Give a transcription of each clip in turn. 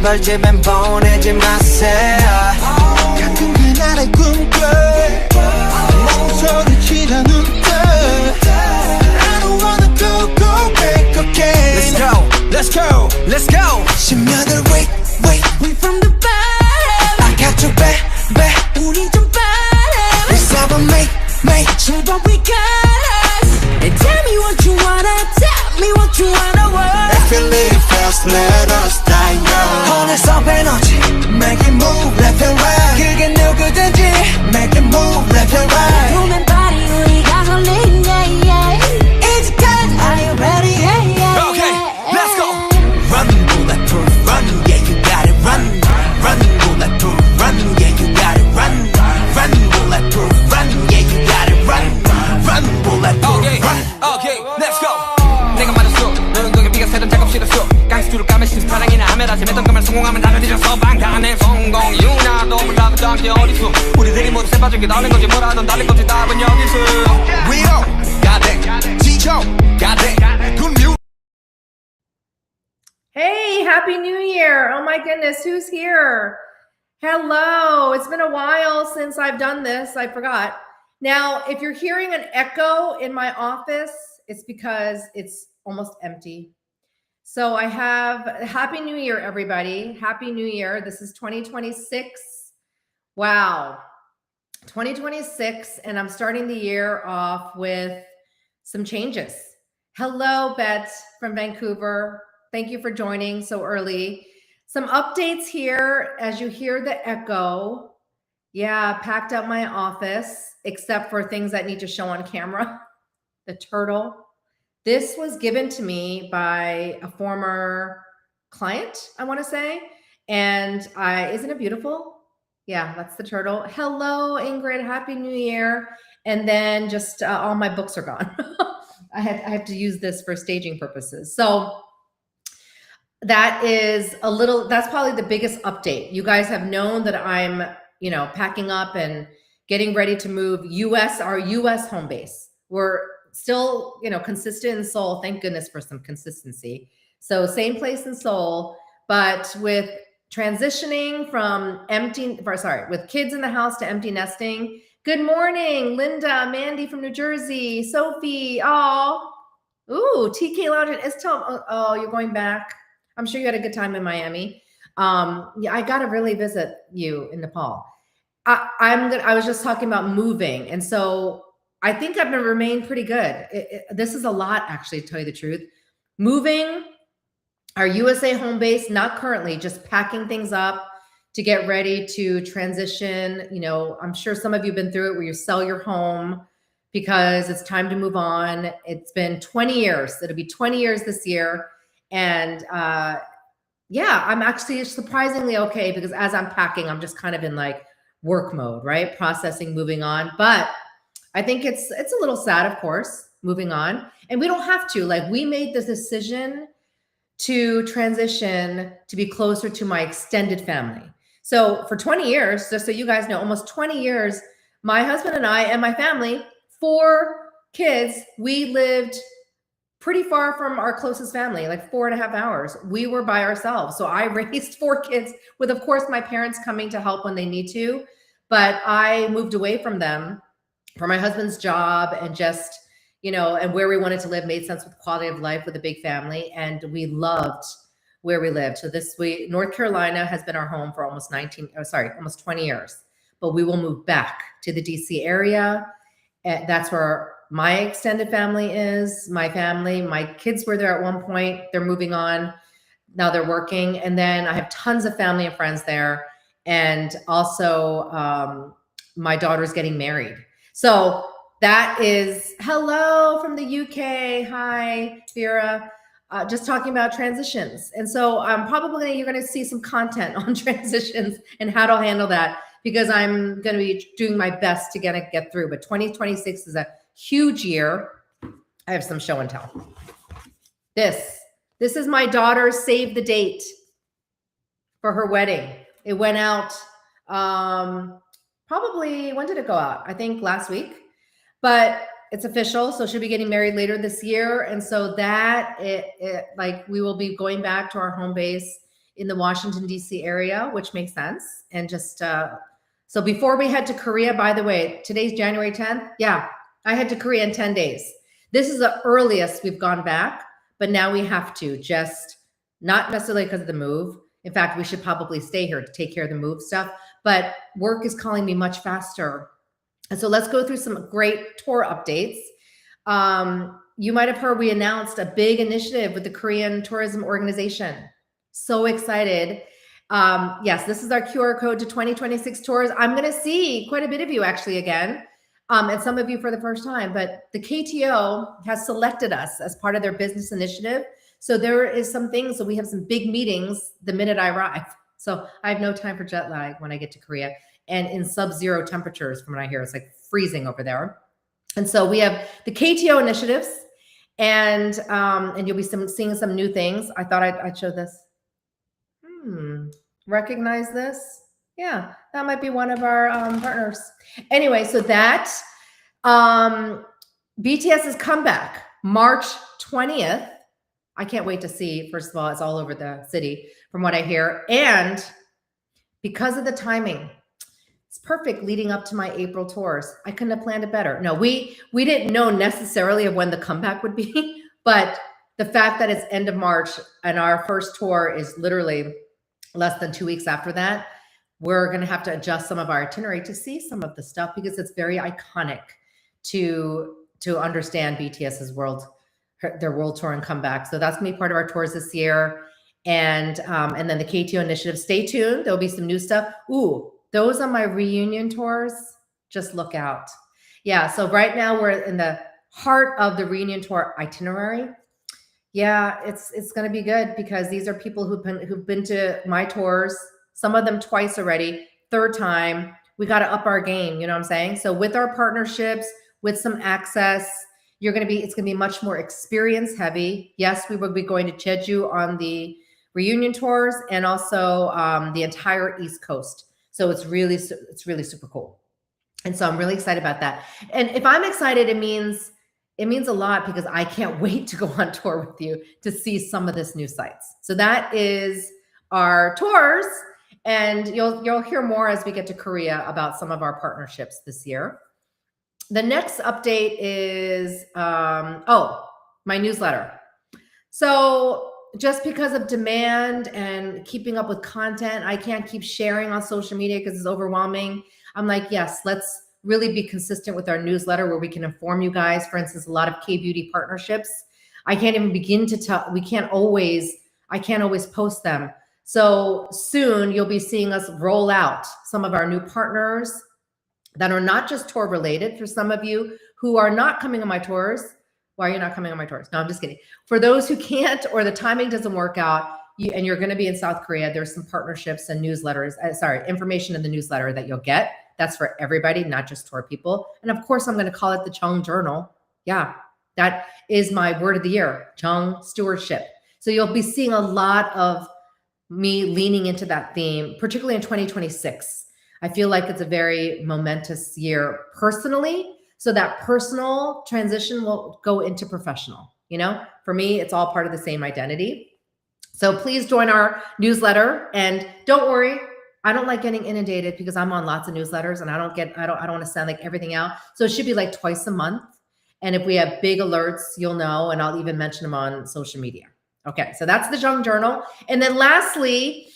제발 집엔 보내지 마세요 가끔 그날의 꿈꿔 멍청이치다 눈떠 I don't wanna go back again Let's go 10년을 wait from the bottom I got your back 우린 좀 빠른 Let's have a make 제발 we got us And tell me what you wanna want If you live fast let us die young 어느새 에너지 Make it move left and right 그게 누구든지 Make it move left and right 보면 party 우리가 설레는 It's good Are you ready? Okay, let's go Run bulletproof run Yeah you got it run bulletproof run Yeah you got it run bulletproof run Yeah you got it run bulletproof run Okay, let's go 내가 말했어 너는 거기 비가 새던 작업실에서 가스줄을 까면 신사랑이나 하메라 재밌던 것만 성공하면 나를 뒤져서 방탄의 성공 유나도 몰라도 당시 어디서 우리들이 모두 세파적이 달린 거지 뭐라던 달린 거지 답은 여기서 We all got it 지쳐 got it good music Hey, Happy New Year. Oh my goodness, who's here? Hello. It's been a while since I've done this. I forgot. Now, if you're hearing an echo in my office, it's because it's almost empty. So I have Happy New Year, everybody. Happy New Year. This is 2026. Wow. 2026. And I'm starting the year off with some changes. Hello, Bet from Vancouver. Thank you for joining so early. Some updates here as you hear the echo. Yeah, packed up my office, except for things that need to show on camera. The turtle. This was given to me by a former client, I want to say. And isn't it beautiful? Yeah, that's the turtle. Hello, Ingrid. Happy New Year. And then just all my books are gone. I have to use this for staging purposes. So that's probably the biggest update. You guys have known that I'm, packing up and getting ready to move our US home base. We're still, consistent in Seoul. Thank goodness for some consistency. So same place in Seoul, but with transitioning with kids in the house to empty nesting. Good morning, Linda, Mandy from New Jersey, Sophie. Oh, ooh, TK Lounge and Istom. Oh, you're going back. I'm sure you had a good time in Miami. Yeah, I got to really visit you in Nepal. I was just talking about moving. And so I think I've remained pretty good. This is a lot, actually, to tell you the truth. Moving our USA home base, not currently, just packing things up to get ready to transition. I'm sure some of you have been through it where you sell your home because it's time to move on. It's been 20 years. It'll be 20 years this year. And I'm actually surprisingly okay because as I'm packing, I'm just kind of in like work mode, right? Processing, moving on. But I think it's a little sad, of course, moving on. And we don't have to. Like, we made this decision to transition to be closer to my extended family. So for 20 years, just so you guys know, almost 20 years, my husband and I and my family, 4 kids, we lived pretty far from our closest family, like 4.5 hours. We were by ourselves. So I raised 4 kids with, of course, my parents coming to help when they need to. But I moved away from them for my husband's job and just, and where we wanted to live made sense with quality of life with a big family. And we loved where we lived. So North Carolina has been our home for almost 20 years. But we will move back to the DC area. That's where my extended family is, my family. My kids were there at one point. They're moving on. Now they're working. And then I have tons of family and friends there. And also my daughter's getting married. So that is hello from the UK. Hi, Vera. Just talking about transitions. And so probably you're going to see some content on transitions and how to handle that because I'm going to be doing my best to get through. But 2026 is a huge year. I have some show and tell. This is my daughter's save the date for her wedding. It went out probably, when did it go out? I think last week, but it's official. So she'll be getting married later this year. And so that like we will be going back to our home base in the Washington, D.C. area, which makes sense. And just, so before we head to Korea, by the way, today's January 10th. Yeah, I head to Korea in 10 days. This is the earliest we've gone back, but now we have to, just not necessarily because of the move. In fact, we should probably stay here to take care of the move stuff, but work is calling me much faster. And so let's go through some great tour updates. You might have heard we announced a big initiative with the Korean Tourism Organization. So excited. Yes, this is our QR code to 2026 tours. I'm going to see quite a bit of you actually again, and some of you for the first time, but the KTO has selected us as part of their business initiative. So there is some things, so we have some big meetings the minute I arrive. So I have no time for jet lag when I get to Korea, and in sub-zero temperatures from what I hear, it's like freezing over there. And so we have the KTO initiatives, and you'll be seeing some new things. I thought I'd show this. Recognize this? Yeah, that might be one of our partners. Anyway, so that BTS's comeback, March 20th. I can't wait to see. First of all, it's all over the city from what I hear. And because of the timing, it's perfect leading up to my April tours. I couldn't have planned it better. No, we didn't know necessarily of when the comeback would be, but the fact that it's end of March and our first tour is literally less than 2 weeks after that, we're going to have to adjust some of our itinerary to see some of the stuff because it's very iconic to understand BTS's their world tour and comeback. So that's going to be part of our tours this year. And then the KTO initiative, stay tuned. There'll be some new stuff. Ooh, those are my reunion tours. Just look out. Yeah. So right now we're in the heart of the reunion tour itinerary. Yeah, it's going to be good because these are people who've been to my tours, some of them twice already, third time. We got to up our game, you know what I'm saying? So with our partnerships, with some access, it's going to be much more experience heavy. Yes, we will be going to Jeju on the reunion tours and also the entire East Coast. So it's really super cool. And so I'm really excited about that. And if I'm excited, it means a lot because I can't wait to go on tour with you to see some of this new sites. So that is our tours, and you'll hear more as we get to Korea about some of our partnerships this year. The next update is my newsletter. So just because of demand and keeping up with content, I can't keep sharing on social media because it's overwhelming. I'm like, yes, let's really be consistent with our newsletter where we can inform you guys. For instance, a lot of K-beauty partnerships. I can't even begin to tell. I can't always post them. So soon you'll be seeing us roll out some of our new partners that are not just tour related. For some of you who are not coming on my tours, why are you not coming on my tours? No, I'm just kidding. For those who can't or the timing doesn't work out, and you're going to be in South Korea, there's some partnerships and newsletters, information in the newsletter that you'll get. That's for everybody, not just tour people. And of course, I'm going to call it the Jeong Journal. Yeah, that is my word of the year, Jeong Stewardship. So you'll be seeing a lot of me leaning into that theme, particularly in 2026. I feel like it's a very momentous year personally. So that personal transition will go into professional. You know, for me, it's all part of the same identity. So please join our newsletter, and don't worry, I don't like getting inundated because I'm on lots of newsletters and I don't want to send like everything out. So it should be like twice a month. And if we have big alerts, you'll know, and I'll even mention them on social media. Okay. So that's the Jeong Journal. And then lastly,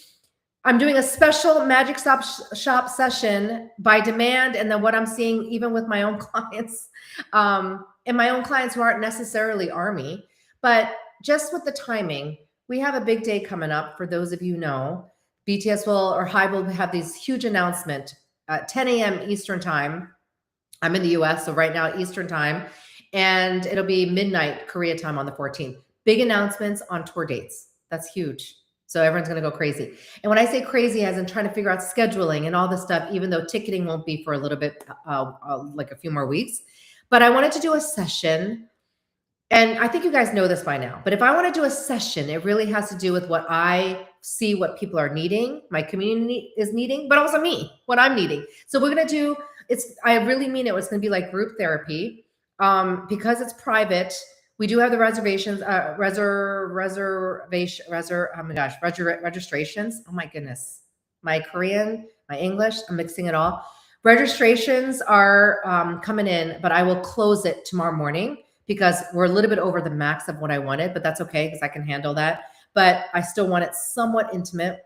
I'm doing a special Magic Shop session by demand. And then what I'm seeing, even with my own clients, and my own clients who aren't necessarily Army, but just with the timing, we have a big day coming up. For those of you who know, BTS HYBE will have these huge announcement at 10 a.m. Eastern time. I'm in the US, so right now Eastern time, and it'll be midnight Korea time on the 14th. Big announcements on tour dates. That's huge. So everyone's going to go crazy. And when I say crazy, as in trying to figure out scheduling and all this stuff, even though ticketing won't be for a little bit, like a few more weeks. But I wanted to do a session, and I think you guys know this by now, but if I want to do a session, it really has to do with what I see, what people are needing, my community is needing, but also me, what I'm needing. So we're going to do, I really mean it. It's going to be like group therapy. Because it's private, We do have the reservations, registrations. Oh my goodness. My Korean, my English, I'm mixing it all. Registrations are coming in, but I will close it tomorrow morning because we're a little bit over the max of what I wanted, but that's okay because I can handle that. But I still want it somewhat intimate.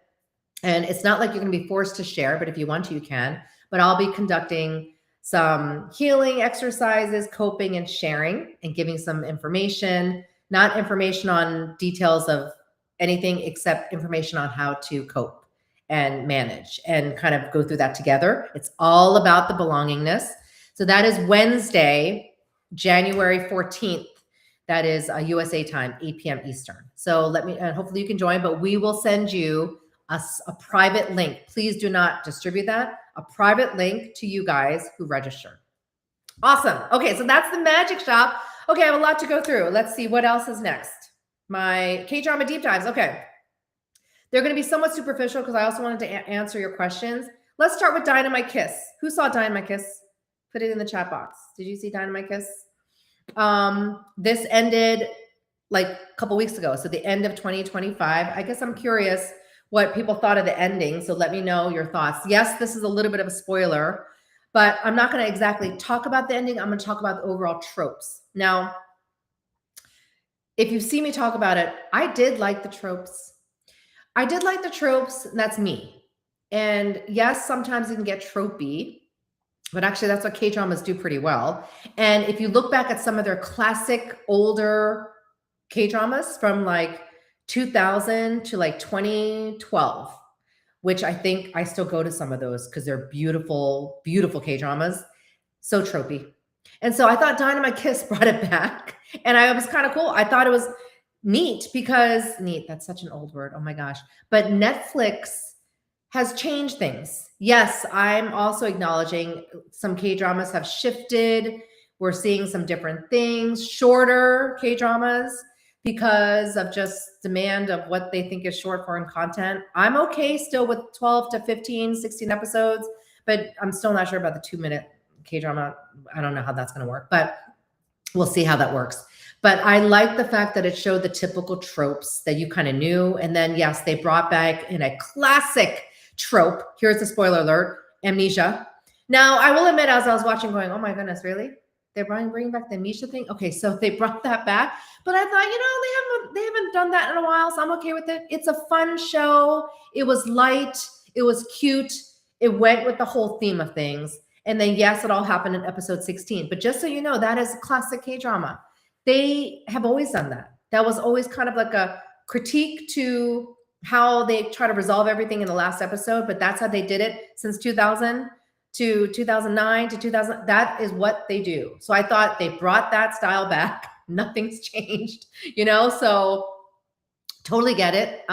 And it's not like you're going to be forced to share, but if you want to, you can. But I'll be conducting some healing exercises, coping and sharing, and giving some information, not information on details of anything except information on how to cope and manage and kind of go through that together. It's all about the belongingness. So that is Wednesday, January 14th. That is USA time, 8 p.m. Eastern. So let me, and hopefully you can join, but we will send you a private link. Please do not distribute that. A private link to you guys who register. Awesome. Okay, so that's the magic shop. Okay, I have a lot to go through. Let's see what else is next. My K-drama deep dives. Okay. They're going to be somewhat superficial because I also wanted to answer your questions. Let's start with Dynamite Kiss. Who saw Dynamite Kiss? Put it in the chat box. Did you see Dynamite Kiss? This ended like a couple weeks ago. So the end of 2025. I guess I'm curious what people thought of the ending. So let me know your thoughts. Yes, this is a little bit of a spoiler, but I'm not going to exactly talk about the ending. I'm going to talk about the overall tropes. Now, if you see me talk about it, I did like the tropes. That's me. And yes, sometimes it can get tropey, but actually that's what K-dramas do pretty well. And if you look back at some of their classic older K-dramas from like 2000 to like 2012, which I think I still go to some of those because they're beautiful, beautiful K-dramas. So tropey. And so I thought Dynamite Kiss brought it back. And I was kind of cool. I thought it was neat because that's such an old word. Oh my gosh. But Netflix has changed things. Yes, I'm also acknowledging some K-dramas have shifted. We're seeing some different things, shorter K-dramas because of just demand of what they think is short form content. I'm okay still with 12 to 15, 16 episodes, but I'm still not sure about the 2-minute K-drama. I don't know how that's going to work, but we'll see how that works. But I like the fact that it showed the typical tropes that you kind of knew. And then, yes, they brought back in a classic trope. Here's the spoiler alert, amnesia. Now, I will admit, as I was watching going, oh my goodness, really? They're bringing back the amnesia thing? Okay, so they brought that back. But I thought, they haven't done that in a while, so I'm okay with it. It's a fun show. It was light. It was cute. It went with the whole theme of things. And then, yes, it all happened in episode 16. But just so you know, that is a classic K-drama. They have always done that. That was always kind of like a critique to how they try to resolve everything in the last episode, but that's how they did it since 2000 to 2009 to 2000. That is what they do. So I thought they brought that style back. Nothing's changed, so totally get it.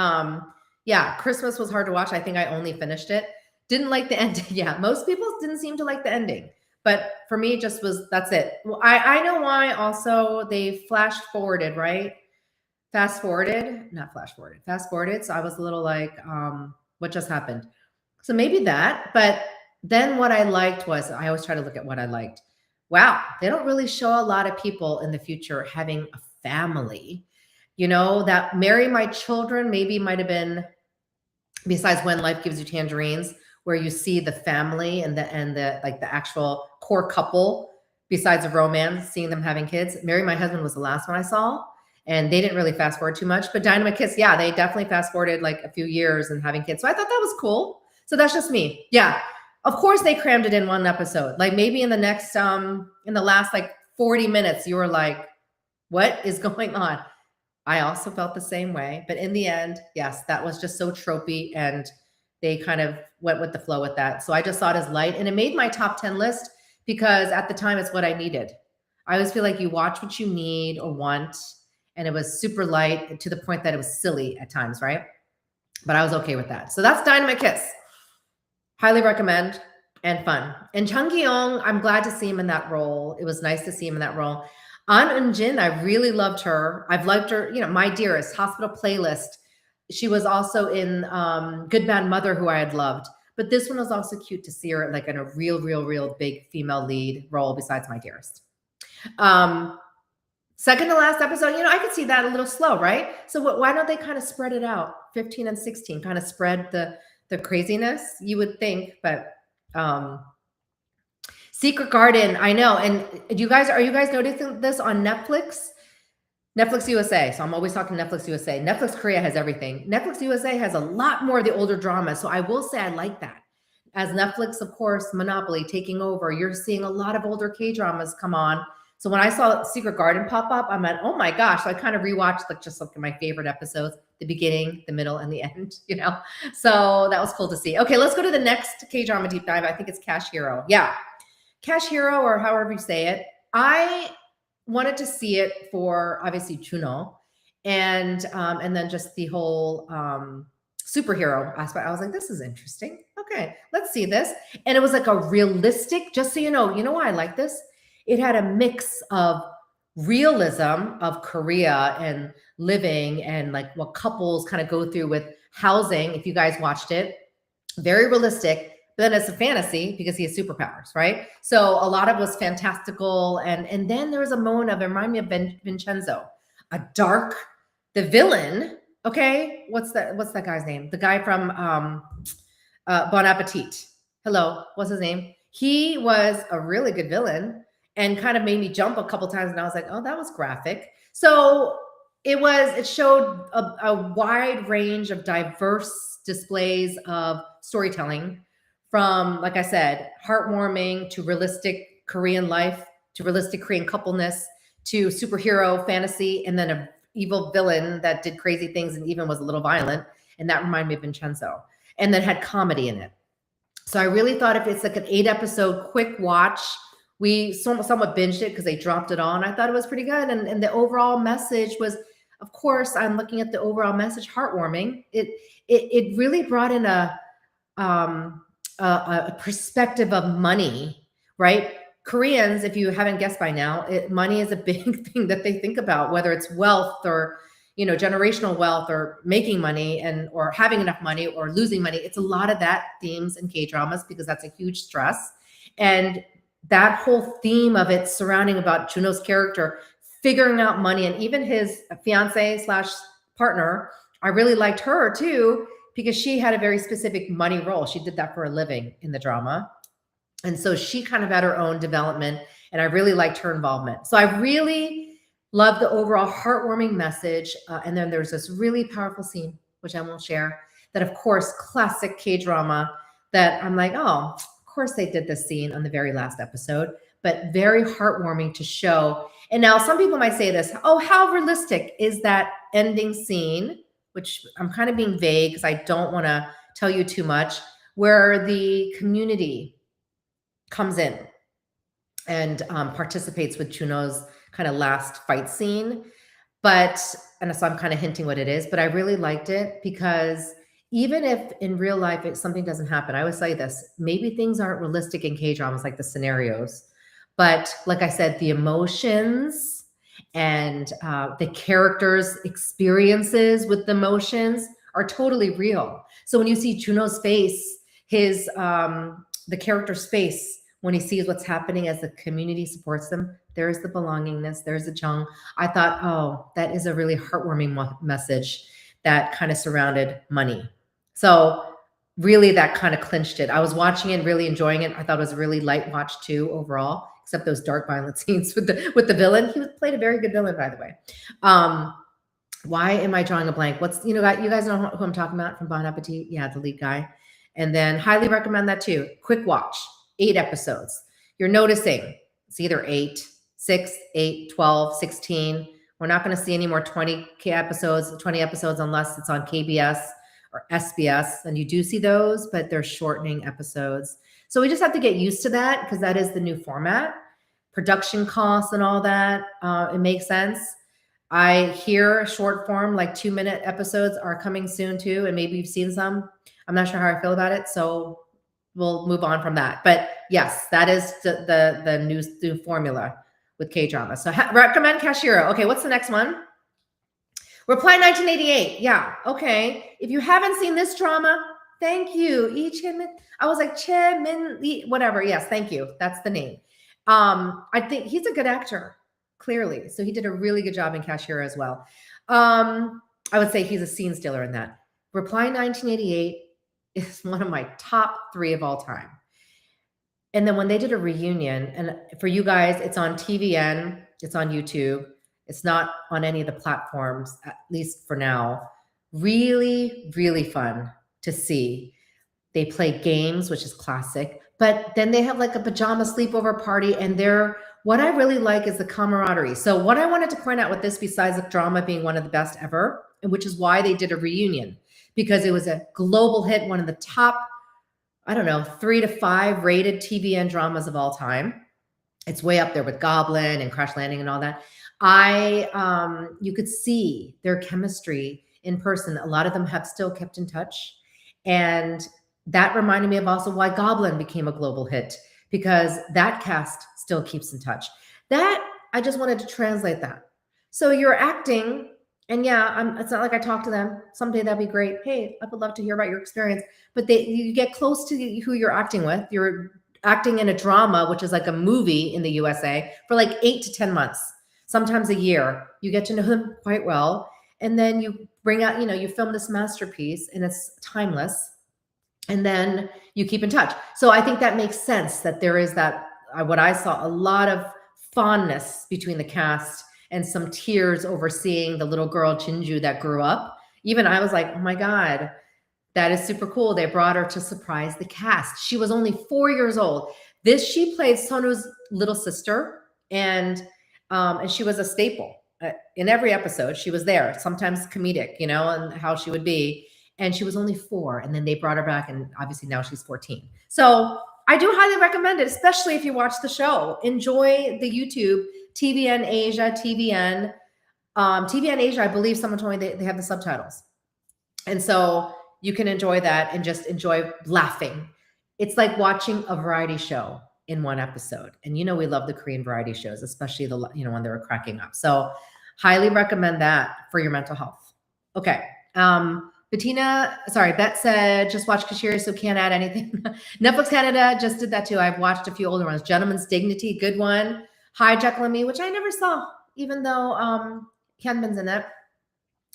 Yeah, Christmas was hard to watch. I think I only finished it. Didn't like the ending. Yeah, most people didn't seem to like the ending. But for me, it just was, that's it. Well, I know why also they fast forwarded. So I was a little like, what just happened? So maybe that, but then what I liked was, I always try to look at what I liked. Wow, they don't really show a lot of people in the future having a family. That Marry My Children maybe might have been, besides When Life Gives You Tangerines, where you see the family and the like the actual core couple, besides the romance, seeing them having kids. Marry My Husband was the last one I saw, and they didn't really fast forward too much. But Dynamite Kiss, yeah, they definitely fast forwarded like a few years and having kids. So I thought that was cool. So that's just me. Yeah, of course they crammed it in one episode. Like maybe in the next, in the last like 40 minutes, you were like, what is going on? I also felt the same way. But in the end, yes, that was just so tropey, and they kind of went with the flow with that. So I just saw it as light, and it made my top 10 list because at the time it's what I needed. I always feel like you watch what you need or want, and it was super light to the point that it was silly at times, right? But I was okay with that. So that's Dynamite Kiss. Highly recommend, and fun. And Jeong, I'm glad to see him in that role. It was nice to see him in that role. An Eun-jin, I really loved her. I've loved her, My Dearest, Hospital Playlist. She was also in Good Bad Mother, who I had loved. But this one was also cute to see her like in a real big female lead role besides My Dearest. Second to last episode, I could see that a little slow, right? So why don't they kind of spread it out? 15 and 16, kind of spread the craziness, you would think, but Secret Garden, I know. And are you guys noticing this on Netflix? Netflix USA. So I'm always talking Netflix USA. Netflix Korea has everything. Netflix USA has a lot more of the older drama. So I will say I like that. As Netflix, of course, monopoly taking over, you're seeing a lot of older K-dramas come on. So when I saw Secret Garden pop up, I went, oh my gosh. So I kind of rewatched like my favorite episodes, the beginning, the middle, and the end, So that was cool to see. Okay, let's go to the next K-drama deep dive. I think it's Cash Hero. Yeah. Cash Hero, or however you say it. I wanted to see it for obviously Juno and then just the whole superhero aspect. I was like, this is interesting. Okay, let's see this. And it was like a realistic, just so you know why I like this? It had a mix of realism of Korea and living and like what couples kind of go through with housing. If you guys watched it, very realistic. But then it's a fantasy because he has superpowers, right? So a lot of it was fantastical. And then there was a moment of, it reminded me of Vincenzo, the villain. Okay. What's that guy's name? The guy from Bon Appetit. Hello. What's his name? He was a really good villain and kind of made me jump a couple times. And I was like, oh, that was graphic. So it showed a wide range of diverse displays of storytelling, from, like I said, heartwarming to realistic Korean life, to realistic Korean coupleness, to superhero fantasy, and then an evil villain that did crazy things and even was a little violent. And that reminded me of Vincenzo. And then had comedy in it. So I really thought, if it's like an 8-episode quick watch, we somewhat binged it because they dropped it on. I thought it was pretty good. And the overall message was, of course, I'm looking at the overall message, heartwarming. It really brought in a perspective of money, right? Koreans, if you haven't guessed by now, money is a big thing that they think about, whether it's wealth or, generational wealth, or making money or having enough money or losing money. It's a lot of that themes in K-dramas because that's a huge stress. And that whole theme of it surrounding about Juno's character, figuring out money, and even his fiance / partner, I really liked her too, because she had a very specific money role. She did that for a living in the drama. And so she kind of had her own development, and I really liked her involvement. So I really love the overall heartwarming message. And then there's this really powerful scene, which I won't share, that of course, classic K-drama, that I'm like, oh, of course they did this scene on the very last episode, but very heartwarming to show. And now some people might say this, oh, how realistic is that ending scene? Which I'm kind of being vague because I don't want to tell you too much, where the community comes in and participates with Juno's kind of last fight scene. And so I'm kind of hinting what it is, but I really liked it because even if in real life something doesn't happen, I always say this, maybe things aren't realistic in K-dramas, like the scenarios, but like I said, the emotions and the characters' experiences with the emotions are totally real. So when you see Juno's face, the character's face, when he sees what's happening as the community supports them, there's the belongingness, there's the Jeong. I thought, oh, that is a really heartwarming message that kind of surrounded money. So really that kind of clinched it. I was watching it, really enjoying it. I thought it was a really light watch too overall, except those dark violent scenes with the villain. He played a very good villain, by the way. Why am I drawing a blank? You guys know who I'm talking about from Bon Appetit? Yeah, the lead guy. And then highly recommend that too. Quick watch, 8 episodes. You're noticing it's either 8, 6, 8, 12, 16. We're not going to see any more 20 episodes unless it's on KBS or SBS. And you do see those, but they're shortening episodes. So we just have to get used to that because that is the new format. Production costs and all that, it makes sense. I hear short form, like 2-minute episodes are coming soon too. And maybe you've seen some. I'm not sure how I feel about it. So we'll move on from that. But yes, that is the new formula with K-drama. So recommend Cash Hero. Okay, what's the next one? Reply 1988. Yeah, okay. If you haven't seen this drama, thank you. I was like, Che Min Lee, whatever. Yes, thank you. That's the name. I think he's a good actor. clearly. So he did a really good job in Cashier as well. I would say he's a scene stealer in that. Reply 1988 is one of my top 3 of all time. And then when they did a reunion, and for you guys, it's on TVN, it's on YouTube, it's not on any of the platforms, at least for now. Really, really fun to see. They play games, which is classic, but then they have like a pajama sleepover party, and what I really like is the camaraderie. So what I wanted to point out with this, besides the drama being one of the best ever, and which is why they did a reunion, because it was a global hit, one of the top, I don't know, 3 to 5 rated TVN dramas of all time. It's way up there with Goblin and Crash Landing and all that. You could see their chemistry in person. A lot of them have still kept in touch. And that reminded me of also why Goblin became a global hit, because that cast still keeps in touch. That, I just wanted to translate that. So you're acting, and yeah, it's not like I talk to them. Someday that'd be great. Hey, I would love to hear about your experience. But you get close to who you're acting with. You're acting in a drama, which is like a movie in the USA, for like 8 to 10 months, sometimes a year. You get to know them quite well. And then you bring out, you film this masterpiece, and it's timeless. And then you keep in touch. So I think that makes sense that there is that, what I saw, a lot of fondness between the cast and some tears over seeing the little girl Chinju that grew up. Even I was like, oh my God, that is super cool. They brought her to surprise the cast. She was only 4 years old. She played Sonu's little sister, and she was a staple. In every episode, she was there, sometimes comedic, and how she would be. And she was only 4, and then they brought her back, and obviously now she's 14. So I do highly recommend it, especially if you watch the show. Enjoy the YouTube, TVN Asia, TVN Asia, I believe someone told me they have the subtitles. And so you can enjoy that and just enjoy laughing. It's like watching a variety show in one episode. And we love the Korean variety shows, especially when they were cracking up. So highly recommend that for your mental health. Okay. Beth said, just watch Cashier, so can't add anything. Netflix Canada just did that too. I've watched a few older ones. Gentleman's Dignity, good one. Hi, Jekyll and Me, which I never saw, even though Hyunbin's in it.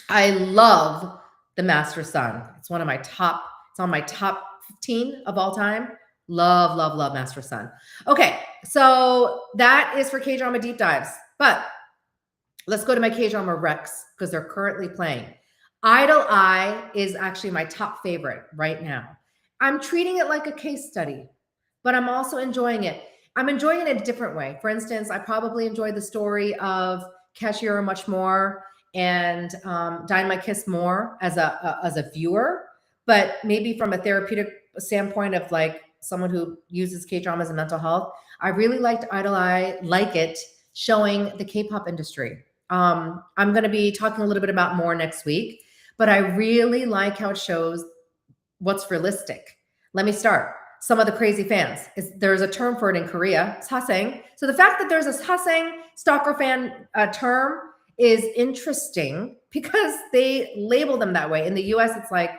I love The Master Son. It's on my top 15 of all time. Love, love, love Master Son. Okay, so that is for K-drama deep dives. But let's go to my K-drama recs, because they're currently playing. Idol Eye is actually my top favorite right now. I'm treating it like a case study, but I'm also enjoying it. I'm enjoying it in a different way. For instance, I probably enjoyed the story of Cashier much more, and Dynamite Kiss more as a viewer, but maybe from a therapeutic standpoint of like someone who uses K-drama as a mental health, I really liked Idol Eye, like it, showing the K-pop industry. I'm going to be talking a little bit about more next week, but I really like how it shows what's realistic. Let me start. Some of the crazy fans. There's a term for it in Korea. It's hwaseng. So the fact that there's a hwaseng stalker fan term is interesting, because they label them that way. In the US, it's like,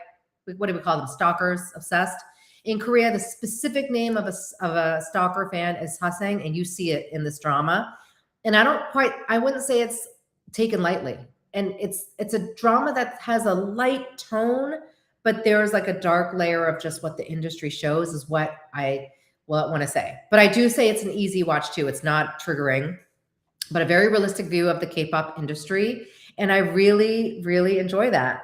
what do we call them? Stalkers, obsessed. In Korea, the specific name of a stalker fan is hwaseng, and you see it in this drama. And I wouldn't say it's taken lightly. And it's a drama that has a light tone, but there's like a dark layer of just what the industry shows is what I want to say. But I do say it's an easy watch too. It's not triggering, but a very realistic view of the K-pop industry. And I really, really enjoy that.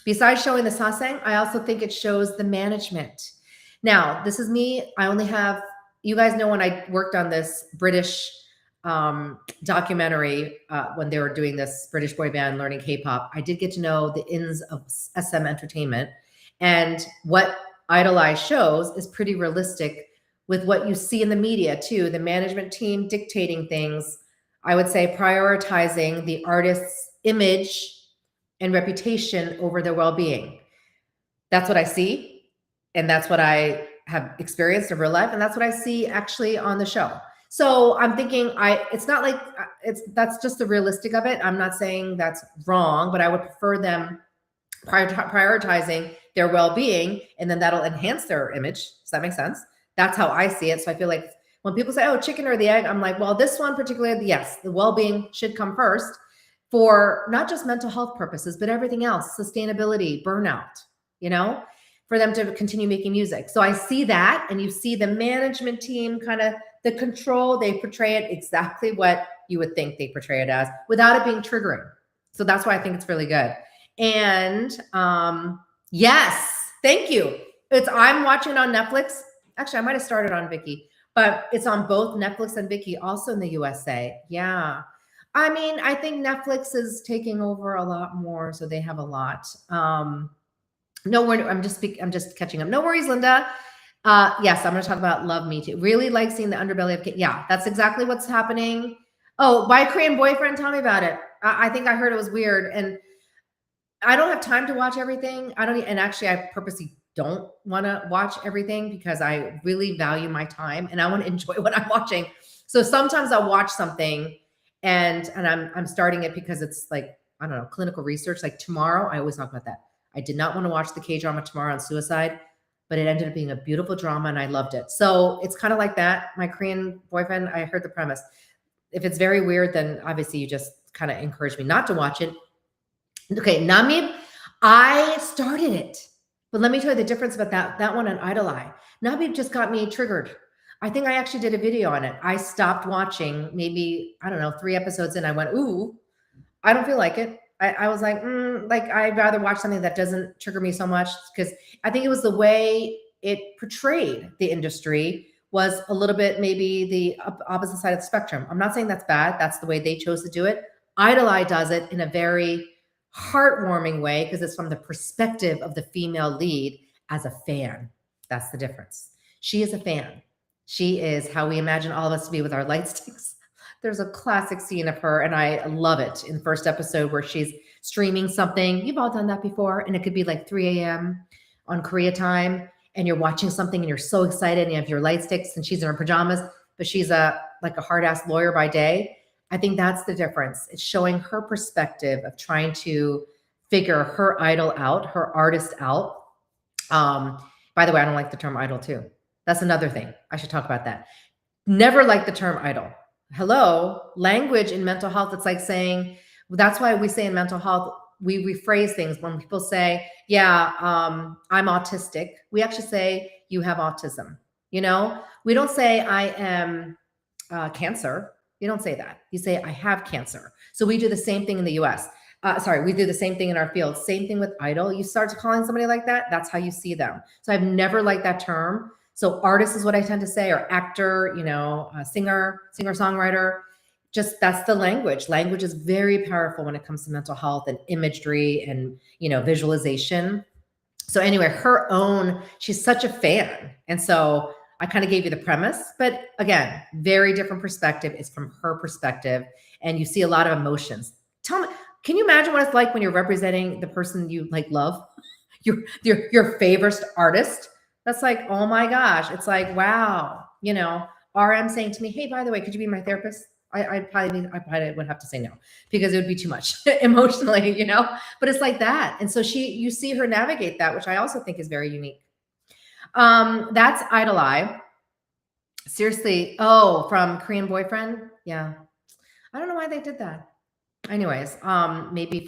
Besides showing the hwaseng, I also think it shows the management. Now, this is me. You guys know when I worked on this British documentary, when they were doing this British boy band learning K-pop, I did get to know the ins of SM Entertainment, and what Idol Eye shows is pretty realistic with what you see in the media too. The management team dictating things, I would say prioritizing the artist's image and reputation over their well-being. That's what I see, and that's what I have experienced in real life, and that's what I see actually on the show. So I'm thinking, it's not like that's just the realistic of it. I'm not saying that's wrong, but I would prefer them prioritizing their well-being, and then that'll enhance their image. Does that make sense? That's how I see it. So I feel like When people say, oh, chicken or the egg, I'm like, well, this one particularly, yes, the well-being should come first for not just mental health purposes, but everything else, sustainability, burnout, you know, for them to continue making music. So I see that, and you see the management team kind of the control, they portray it exactly what you would think they portray it as without it being triggering. So that's why I think it's really good. And yes, thank you. I'm watching it on Netflix. Actually, I might have started on Viki, but it's on both Netflix and Viki, also in the USA. Yeah. I mean, I think Netflix is taking over a lot more, so they have a lot. No worries. I'm just catching up. No worries, Linda. Yes, I'm going to talk about Love Me Too. Really like seeing the underbelly of. Yeah, that's exactly what's happening. Oh, by Korean boyfriend. Tell me about it. I think I heard it was weird, and I don't have time to watch everything. And actually, I purposely don't want to watch everything because I really value my time and I want to enjoy what I'm watching. So sometimes I'll watch something and I'm starting it because it's like, I don't know, clinical research. Like tomorrow, I always talk about that. I did not want to watch the K-drama Tomorrow on suicide, but it ended up being a beautiful drama and I loved it. So it's kind of like that. My Korean boyfriend, I heard the premise. If it's very weird, then obviously you just kind of encourage me not to watch it. Okay, Namib, I started it. But let me tell you the difference about that one and Idol Eye. Namib just got me triggered. I think I actually did a video on it. I stopped watching maybe, I don't know, 3 episodes in. I went, ooh, I don't feel like it. I was like, I'd rather watch something that doesn't trigger me so much, because I think it was the way it portrayed the industry was a little bit maybe the opposite side of the spectrum. I'm not saying that's bad. That's the way they chose to do it. Idol Eye does it in a very heartwarming way because it's from the perspective of the female lead as a fan. That's the difference. She is a fan. She is how we imagine all of us to be with our light sticks. There's a classic scene of her, and I love it, in the first episode where she's streaming something. You've all done that before, and it could be like 3 a.m. on Korea time, and you're watching something and you're so excited, and you have your light sticks, and she's in her pajamas, but she's like a hard-ass lawyer by day. I think that's the difference. It's showing her perspective of trying to figure her idol out, her artist out. By the way, I don't like the term idol too. That's another thing. I should talk about that. Never like the term idol. Hello, language in mental health. It's like saying, that's why we say in mental health, we rephrase things. When people say, yeah, I'm autistic, we actually say you have autism. You know, we don't say I am cancer. You don't say that. You say, I have cancer. So we do the same thing in the US. We do the same thing in our field. Same thing with idol. You start calling somebody like that, that's how you see them. So I've never liked that term. So artist is what I tend to say, or actor, singer, songwriter. Just that's the language. Language is very powerful when it comes to mental health and imagery and, visualization. So anyway, she's such a fan. And so I kind of gave you the premise, but again, very different perspective. It's from her perspective, and you see a lot of emotions. Tell me, can you imagine what it's like when you're representing the person you love, your favorite artist? That's like, oh my gosh, it's like, wow, RM saying to me, hey, by the way, could you be my therapist? I probably would have to say no, because it would be too much emotionally, but it's like that. And so you see her navigate that, which I also think is very unique. That's Idol Eye. Seriously. Oh, from Korean boyfriend. Yeah. I don't know why they did that. Anyways, maybe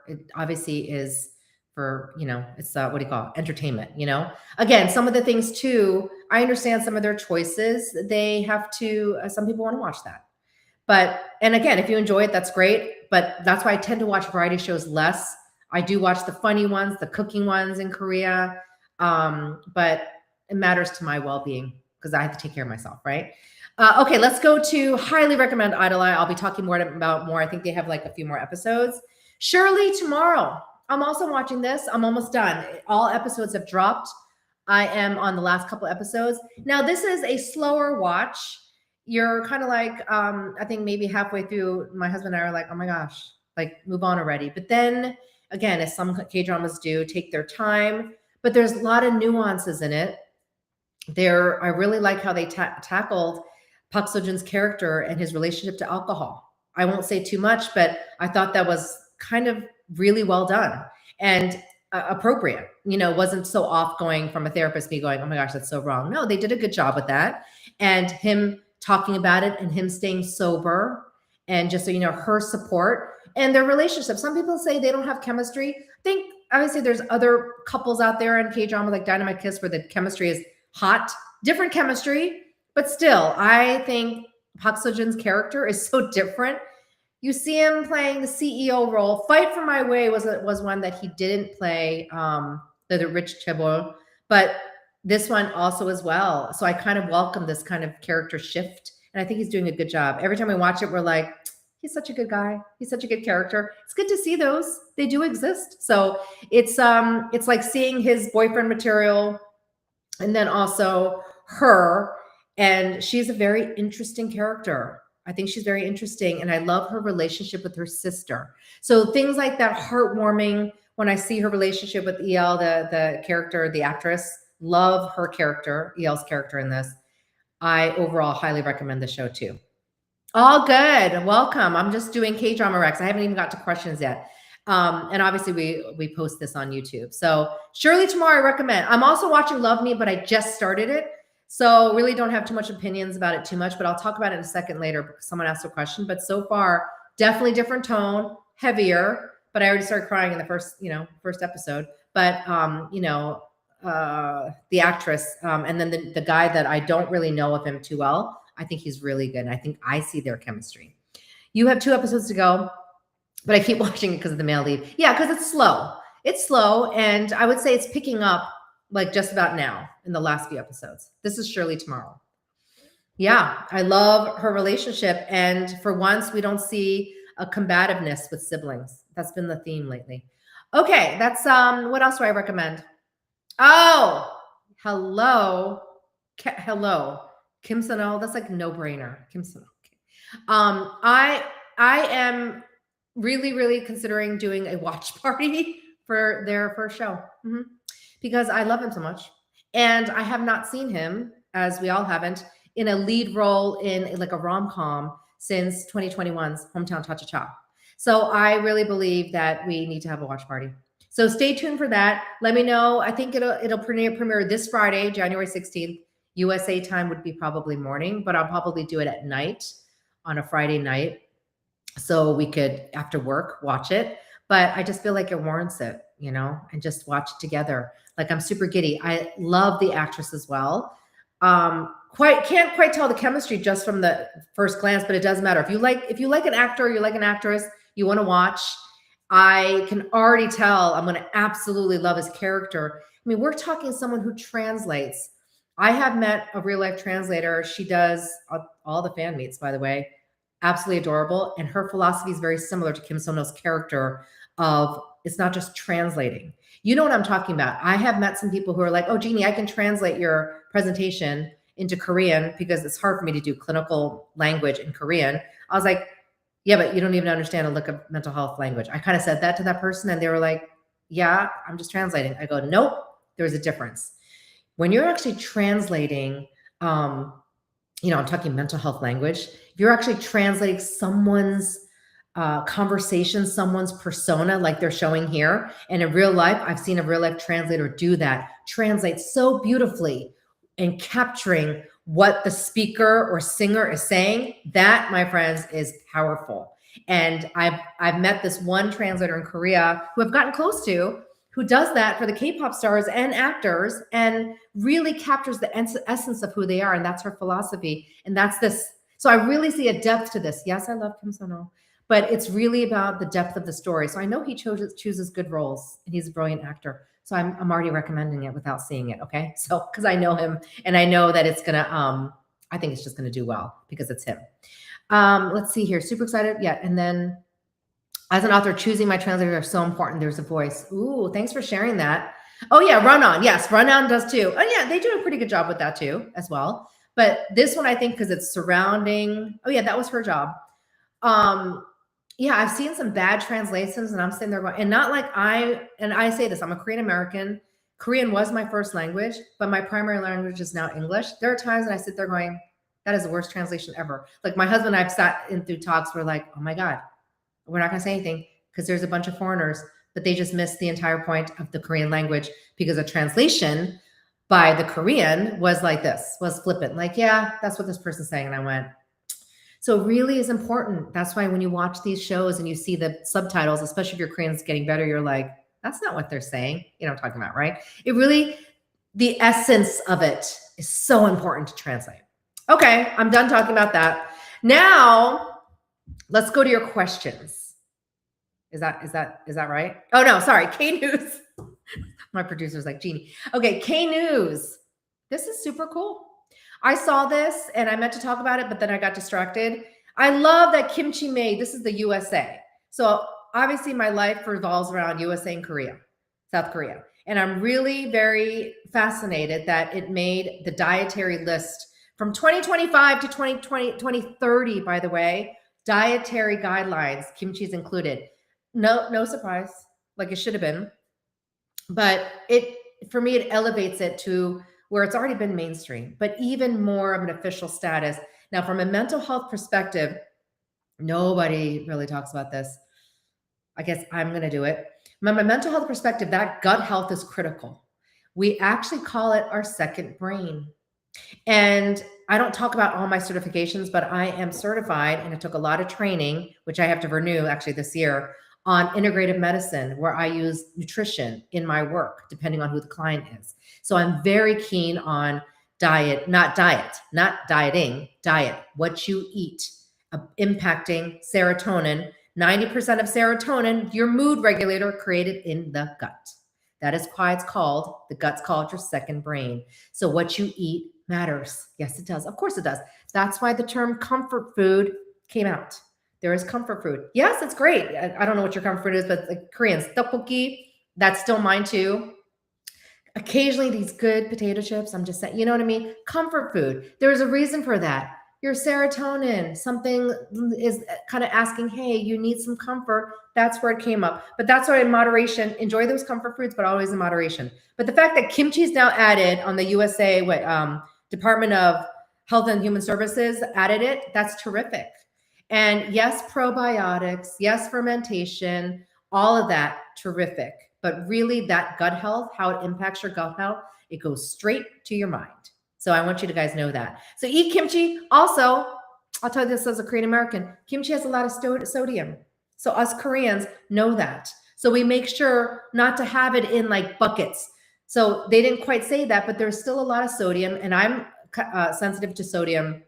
it obviously is for, it's what do you call it? Entertainment, again, some of the things too, I understand some of their choices. They have to, some people want to watch that, and again, if you enjoy it, that's great. But that's why I tend to watch variety shows less. I do watch the funny ones, the cooking ones in Korea. But it matters to my well-being because I have to take care of myself, right? Okay, let's go to highly recommend Idol Eye. I'll be talking about more. I think they have like a few more episodes. Shirley tomorrow. I'm also watching this. I'm almost done. All episodes have dropped. I am on the last couple episodes. Now, this is a slower watch. You're kind of like, I think maybe halfway through, my husband and I are like, oh my gosh, like move on already. But then again, as some K-dramas do, take their time. But there's a lot of nuances in it. I really like how they tackled Park Seo-joon's character and his relationship to alcohol. I won't say too much, but I thought that was kind of really well done and appropriate. Wasn't so off going from a therapist, me going, oh my gosh, that's so wrong. No, they did a good job with that. and him talking about it and him staying sober, and just so you know, her support and their relationship. Some people say they don't have chemistry. I think I would say there's other couples out there in K-drama like Dynamite Kiss where the chemistry is hot, different chemistry, but still, I think Park Seo-joon's character is so different. You see him playing the CEO role. Fight for My Way was one that he didn't play, the rich chaebol, but this one also as well. So I kind of welcome this kind of character shift, and I think he's doing a good job. Every time we watch it, we're like, he's such a good guy. He's such a good character. It's good to see those. They do exist. So it's like seeing his boyfriend material, and then also her, and she's a very interesting character. I think she's very interesting, and I love her relationship with her sister. So things like that, heartwarming when I see her relationship with EL, the character, the actress. Love her character, EL's character in this. I overall highly recommend the show too. All good. Welcome. I'm just doing K-Drama Rex. I haven't even got to questions yet. And obviously we post this on YouTube. So Shirley Tomorrow, I recommend. I'm also watching Love Me, but I just started it. So really don't have too much opinions about it too much, but I'll talk about it in a second later because someone asked a question. But so far, definitely different tone, heavier, but I already started crying in the first episode. But the actress, and then the guy that I don't really know of him too well, I think he's really good. And I think I see their chemistry. You have 2 episodes to go, but I keep watching it because of the male lead. Yeah, because it's slow. It's slow, and I would say it's picking up like just about now in the last few episodes. This is Shirley Tomorrow. Yeah, I love her relationship, and for once, we don't see a combativeness with siblings. That's been the theme lately. Okay, that's what else do I recommend? Oh, hello. Kim Sun-ho, that's like no brainer. Kim Sun-ho. I am really, really considering doing a watch party for their first show because I love him so much. And I have not seen him, as we all haven't, in a lead role in like a rom-com since 2021's Hometown Cha-Cha-Cha. So I really believe that we need to have a watch party. So stay tuned for that. Let me know. I think it'll premiere this Friday, January 16th. USA time would be probably morning, but I'll probably do it at night on a Friday night. So we could, after work, watch it. But I just feel like it warrants it, and just watch it together. Like I'm super giddy. I love the actress as well. Can't quite tell the chemistry just from the first glance, but it doesn't matter. If you like an actor, you like an actress, you want to watch, I can already tell I'm going to absolutely love his character. I mean, we're talking someone who translates. I have met a real life translator. She does all the fan meets, by the way. Absolutely adorable. And her philosophy is very similar to Kim Sun-ho's character of it's not just translating. You know what I'm talking about. I have met some people who are like, oh, Jeannie, I can translate your presentation into Korean because it's hard for me to do clinical language in Korean. I was like, yeah, but you don't even understand a lick of mental health language. I kind of said that to that person and they were like, yeah, I'm just translating. I go, nope, there's a difference. When you're actually translating, I'm talking mental health language, if you're actually translating someone's conversation, someone's persona, like they're showing here, and in real life, I've seen a real life translator do that, translate so beautifully and capturing what the speaker or singer is saying. That, my friends, is powerful. And I've met this one translator in Korea who I've gotten close to, who does that for the K-pop stars and actors and really captures the essence of who they are. And that's her philosophy. And that's this. So I really see a depth to this. Yes, I love Kim Sun-ho, but it's really about the depth of the story. So I know he chooses good roles and he's a brilliant actor. So I'm already recommending it without seeing it. Okay. So, cause I know him and I know that it's going to, I think it's just going to do well because it's him. Let's see here. Super excited. Yeah. And then, as an author, choosing my translators are so important. There's a voice. Ooh, thanks for sharing that. Oh yeah, Run On. Yes, Run On does too. Oh yeah, they do a pretty good job with that too, as well. But this one, I think, because it's surrounding. Oh yeah, that was her job. Yeah, I've seen some bad translations, and I'm sitting there going, and not like I say this. I'm a Korean American. Korean was my first language, but my primary language is now English. There are times that I sit there going, that is the worst translation ever. Like my husband and I've sat in through talks. We're like, oh my God. We're not going to say anything because there's a bunch of foreigners, but they just missed the entire point of the Korean language because a translation by the Korean was like this, was flippant. Like, yeah, that's what this person's saying. And I went, so it really is important. That's why when you watch these shows and you see the subtitles, especially if your Korean's getting better, you're like, that's not what they're saying. You know what I'm talking about, right? It really, the essence of it is so important to translate. Okay, I'm done talking about that. Now, let's go to your questions. Is that right? Oh no, sorry. K News. My producer's like, Jeannie. Okay, K News. This is super cool. I saw this and I meant to talk about it, but then I got distracted. I love that kimchi made. This is the USA. So obviously my life revolves around USA and Korea, South Korea. And I'm really very fascinated that it made the dietary list from 2025 to 2030, by the way, dietary guidelines, kimchi is included. No surprise, like it should have been. But for me, it elevates it to where it's already been mainstream, but even more of an official status. Now, from a mental health perspective, nobody really talks about this. I guess I'm going to do it. From a mental health perspective, that gut health is critical. We actually call it our second brain. And I don't talk about all my certifications, but I am certified, and it took a lot of training, which I have to renew actually this year, on integrative medicine, where I use nutrition in my work, depending on who the client is. So I'm very keen on diet, not dieting, diet, what you eat, impacting serotonin. 90% of serotonin, your mood regulator, created in the gut. That is why it's called, the gut's called your second brain. So what you eat matters. Yes, it does. Of course it does. That's why the term comfort food came out. There is comfort food. Yes, it's great. I don't know what your comfort food is, but like Koreans, tteokbokki, that's still mine too. Occasionally these good potato chips, I'm just saying, you know what I mean? Comfort food. There's a reason for that. Your serotonin, something is kind of asking, hey, you need some comfort. That's where it came up. But that's why in moderation, enjoy those comfort foods, but always in moderation. But the fact that kimchi is now added on the USA, Department of Health and Human Services added it, that's terrific. And yes, probiotics, yes, fermentation, all of that, terrific. But really that gut health, how it impacts your gut health, it goes straight to your mind. So I want you to guys know that. So eat kimchi. Also, I'll tell you this as a Korean American, kimchi has a lot of sodium. So us Koreans know that. So we make sure not to have it in like buckets. So they didn't quite say that, but there's still a lot of sodium, and I'm sensitive to sodium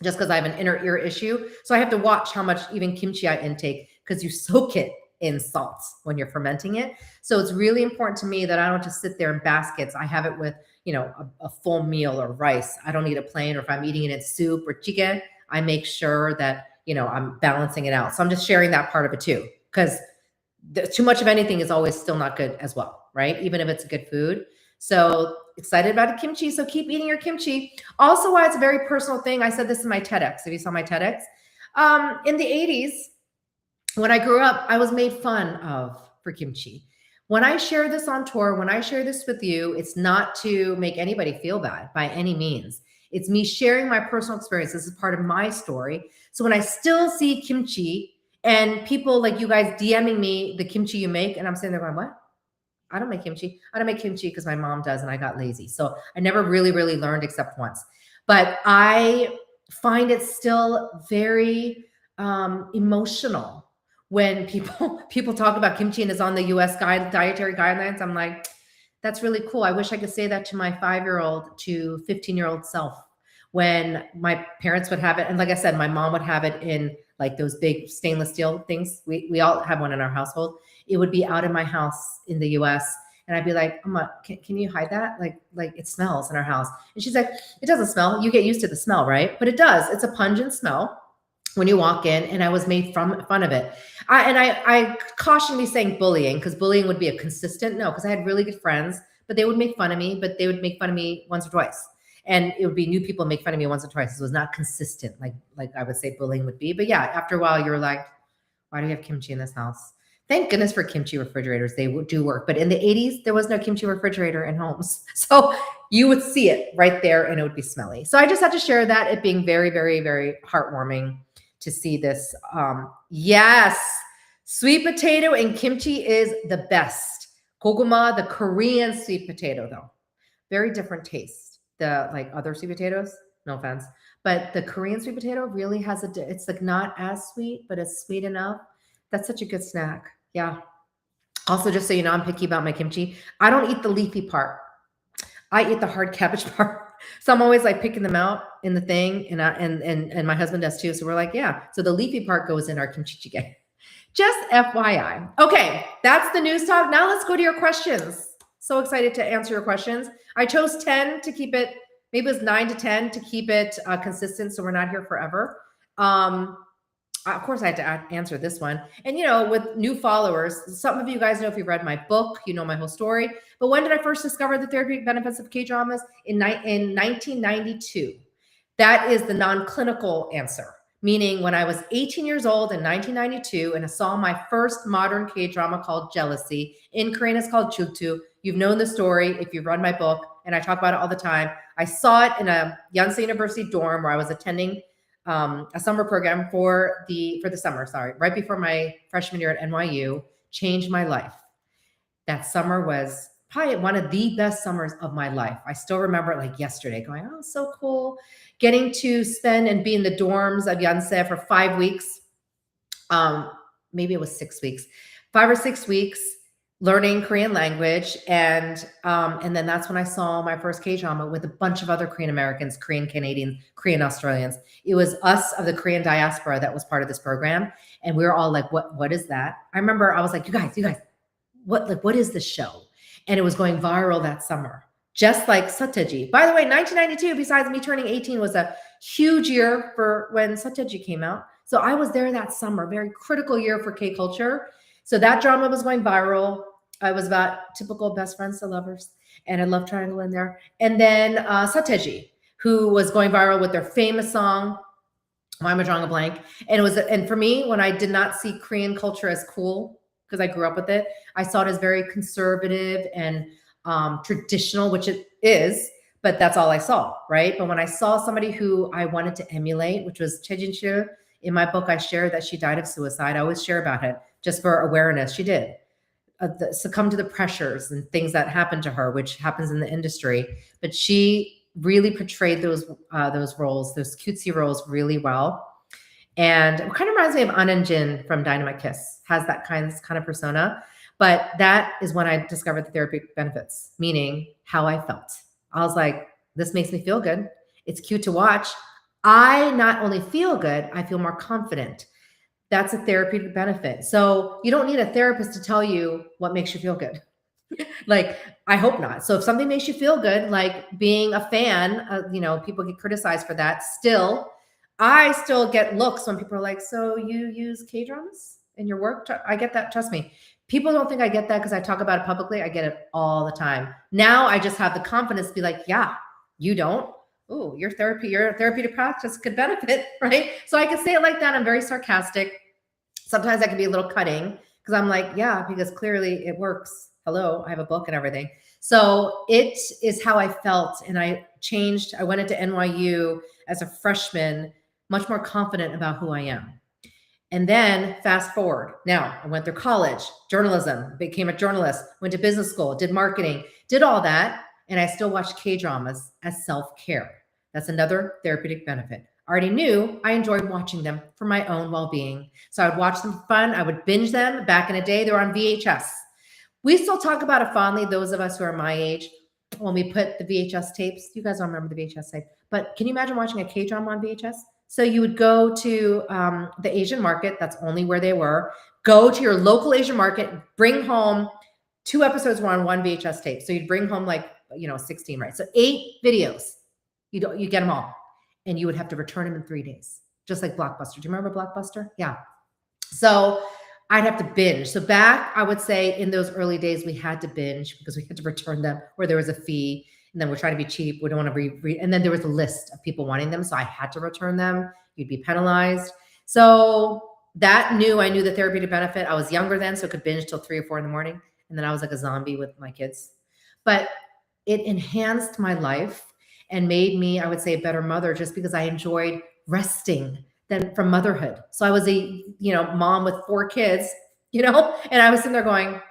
just because I have an inner ear issue. So I have to watch how much even kimchi I intake, because you soak it in salts when you're fermenting it. So it's really important to me that I don't just sit there in baskets. I have it with, a full meal or rice. I don't eat a plain, or if I'm eating it in soup or chicken, I make sure that, I'm balancing it out. So I'm just sharing that part of it too, because too much of anything is always still not good as well, right? Even if it's a good food. So excited about the kimchi. So keep eating your kimchi. Also, why it's a very personal thing. I said this in my TEDx. If you saw my TEDx, in the 80s, when I grew up, I was made fun of for kimchi. When I share this on tour, when I share this with you, it's not to make anybody feel bad by any means. It's me sharing my personal experience. This is part of my story. So when I still see kimchi and people like you guys DMing me the kimchi you make, and I'm sitting there going, what? I don't make kimchi. I don't make kimchi because my mom does and I got lazy. So I never really learned except once. But I find it still very emotional when people talk about kimchi and it's on the US dietary guidelines. I'm like, that's really cool. I wish I could say that to my 5-year-old to 15-year-old self, when my parents would have it. And like I said, my mom would have it in like those big stainless steel things. We all have one in our household. It would be out in my house in the US. And I'd be like, Mama, can you hide that? Like it smells in our house. And she's like, it doesn't smell. You get used to the smell, right? But it does. It's a pungent smell when you walk in. And I was made fun of it. I caution me saying bullying, because bullying would be a consistent no, because I had really good friends, but they would make fun of me, but they would make fun of me once or twice. And it would be new people make fun of me once or twice. It was not consistent, like I would say bullying would be. But yeah, after a while, you're like, why do you have kimchi in this house? Thank goodness for kimchi refrigerators. They do work. But in the 80s, there was no kimchi refrigerator in homes. So you would see it right there and it would be smelly. So I just had to share that, it being very, very, very heartwarming to see this. Yes, sweet potato and kimchi is the best. Goguma, the Korean sweet potato though. very different taste. The like other sweet potatoes, no offense, but the Korean sweet potato really has it's like not as sweet, but it's sweet enough. That's such a good snack. Yeah. Also, just so you know, I'm picky about my kimchi. I don't eat the leafy part. I eat the hard cabbage part. So I'm always like picking them out in the thing, and my husband does too. So we're like, yeah. So the leafy part goes in our kimchi jjigae. Just FYI. Okay, that's the news talk. Now let's go to your questions. So excited to answer your questions. I chose 10 to keep it, maybe it was 9 to 10 to keep it consistent so we're not here forever. Of course, I had to answer this one. And, you know, with new followers, some of you guys know if you read my book, you know my whole story. But when did I first discover the therapeutic benefits of K-dramas? In 1992. That is the non-clinical answer. Meaning when I was 18 years old in 1992 and I saw my first modern K-drama called Jealousy. In Korean, it's called Chultu. You've known the story if you've read my book, and I talk about it all the time. I saw it in a Yonsei University dorm where I was attending a summer program for the summer, right before my freshman year at NYU. Changed my life. That summer was probably one of the best summers of my life. I still remember it like yesterday, going, oh, so cool. Getting to spend and be in the dorms of Yonsei for 5 weeks. Maybe it was 6 weeks, 5 or 6 weeks, learning Korean language. And then that's when I saw my first K-drama with a bunch of other Korean Americans, Korean Canadians, Korean Australians. It was us of the Korean diaspora that was part of this program. And we were all like, what is that? I remember I was like, you guys, what is this show? And it was going viral that summer, just like Sateji. By the way, 1992, besides me turning 18, was a huge year for when Sateji came out. So I was there that summer, very critical year for K-culture. So that drama was going viral. It was about typical best friends to lovers, and a love triangle in there. And then Sateji, who was going viral with their famous song, Why Am I Drawing a Blank? And for me, when I did not see Korean culture as cool, because I grew up with it, I saw it as very conservative and traditional, which it is, but that's all I saw, right? But when I saw somebody who I wanted to emulate, which was Chejin-soo, in my book, I shared that she died of suicide. I always share about it just for awareness. She did succumb to the pressures and things that happened to her, which happens in the industry. But she really portrayed those roles, those cutesy roles, really well. And it kind of reminds me of An Jin from Dynamite Kiss, has that kind of persona. But that is when I discovered the therapeutic benefits, meaning how I felt. I was like, this makes me feel good. It's cute to watch. I not only feel good, I feel more confident. That's a therapeutic benefit. So you don't need a therapist to tell you what makes you feel good. Like, I hope not. So if something makes you feel good, like being a fan, people get criticized for that. I still get looks when people are like, so you use K-dramas in your work? I get that. Trust me. People don't think I get that because I talk about it publicly. I get it all the time. Now I just have the confidence to be like, yeah, you don't. Oh, your therapeutic practice could benefit, right? So I can say it like that. I'm very sarcastic. Sometimes I can be a little cutting because I'm like, yeah, because clearly it works. Hello, I have a book and everything. So it is how I felt. And I changed. I went into NYU as a freshman, much more confident about who I am. And then fast forward. Now I went through college, journalism, became a journalist, went to business school, did marketing, did all that. And I still watch K-dramas as self-care. That's another therapeutic benefit. I already knew I enjoyed watching them for my own well-being. So I would watch them for fun. I would binge them. Back in the day, they were on VHS. We still talk about it fondly, those of us who are my age, when we put the VHS tapes. You guys don't remember the VHS tape. But can you imagine watching a K-drama on VHS? So you would go to the Asian market. That's only where they were. Go to your local Asian market, bring home 2 episodes were on one VHS tape. So you'd bring home 16, right? So 8 videos. You get them all. And you would have to return them in 3 days, just like Blockbuster. Do you remember Blockbuster? Yeah. So I'd have to binge. So back, I would say in those early days, we had to binge because we had to return them or there was a fee. And then we're trying to be cheap. We don't want to read. And then there was a list of people wanting them. So I had to return them. You'd be penalized. So I knew the therapeutic benefit. I was younger then, so I could binge till 3 or 4 in the morning. And then I was like a zombie with my kids. But it enhanced my life and made me, I would say, a better mother just because I enjoyed resting from motherhood. So I was a, mom with 4 kids, and I was sitting there going,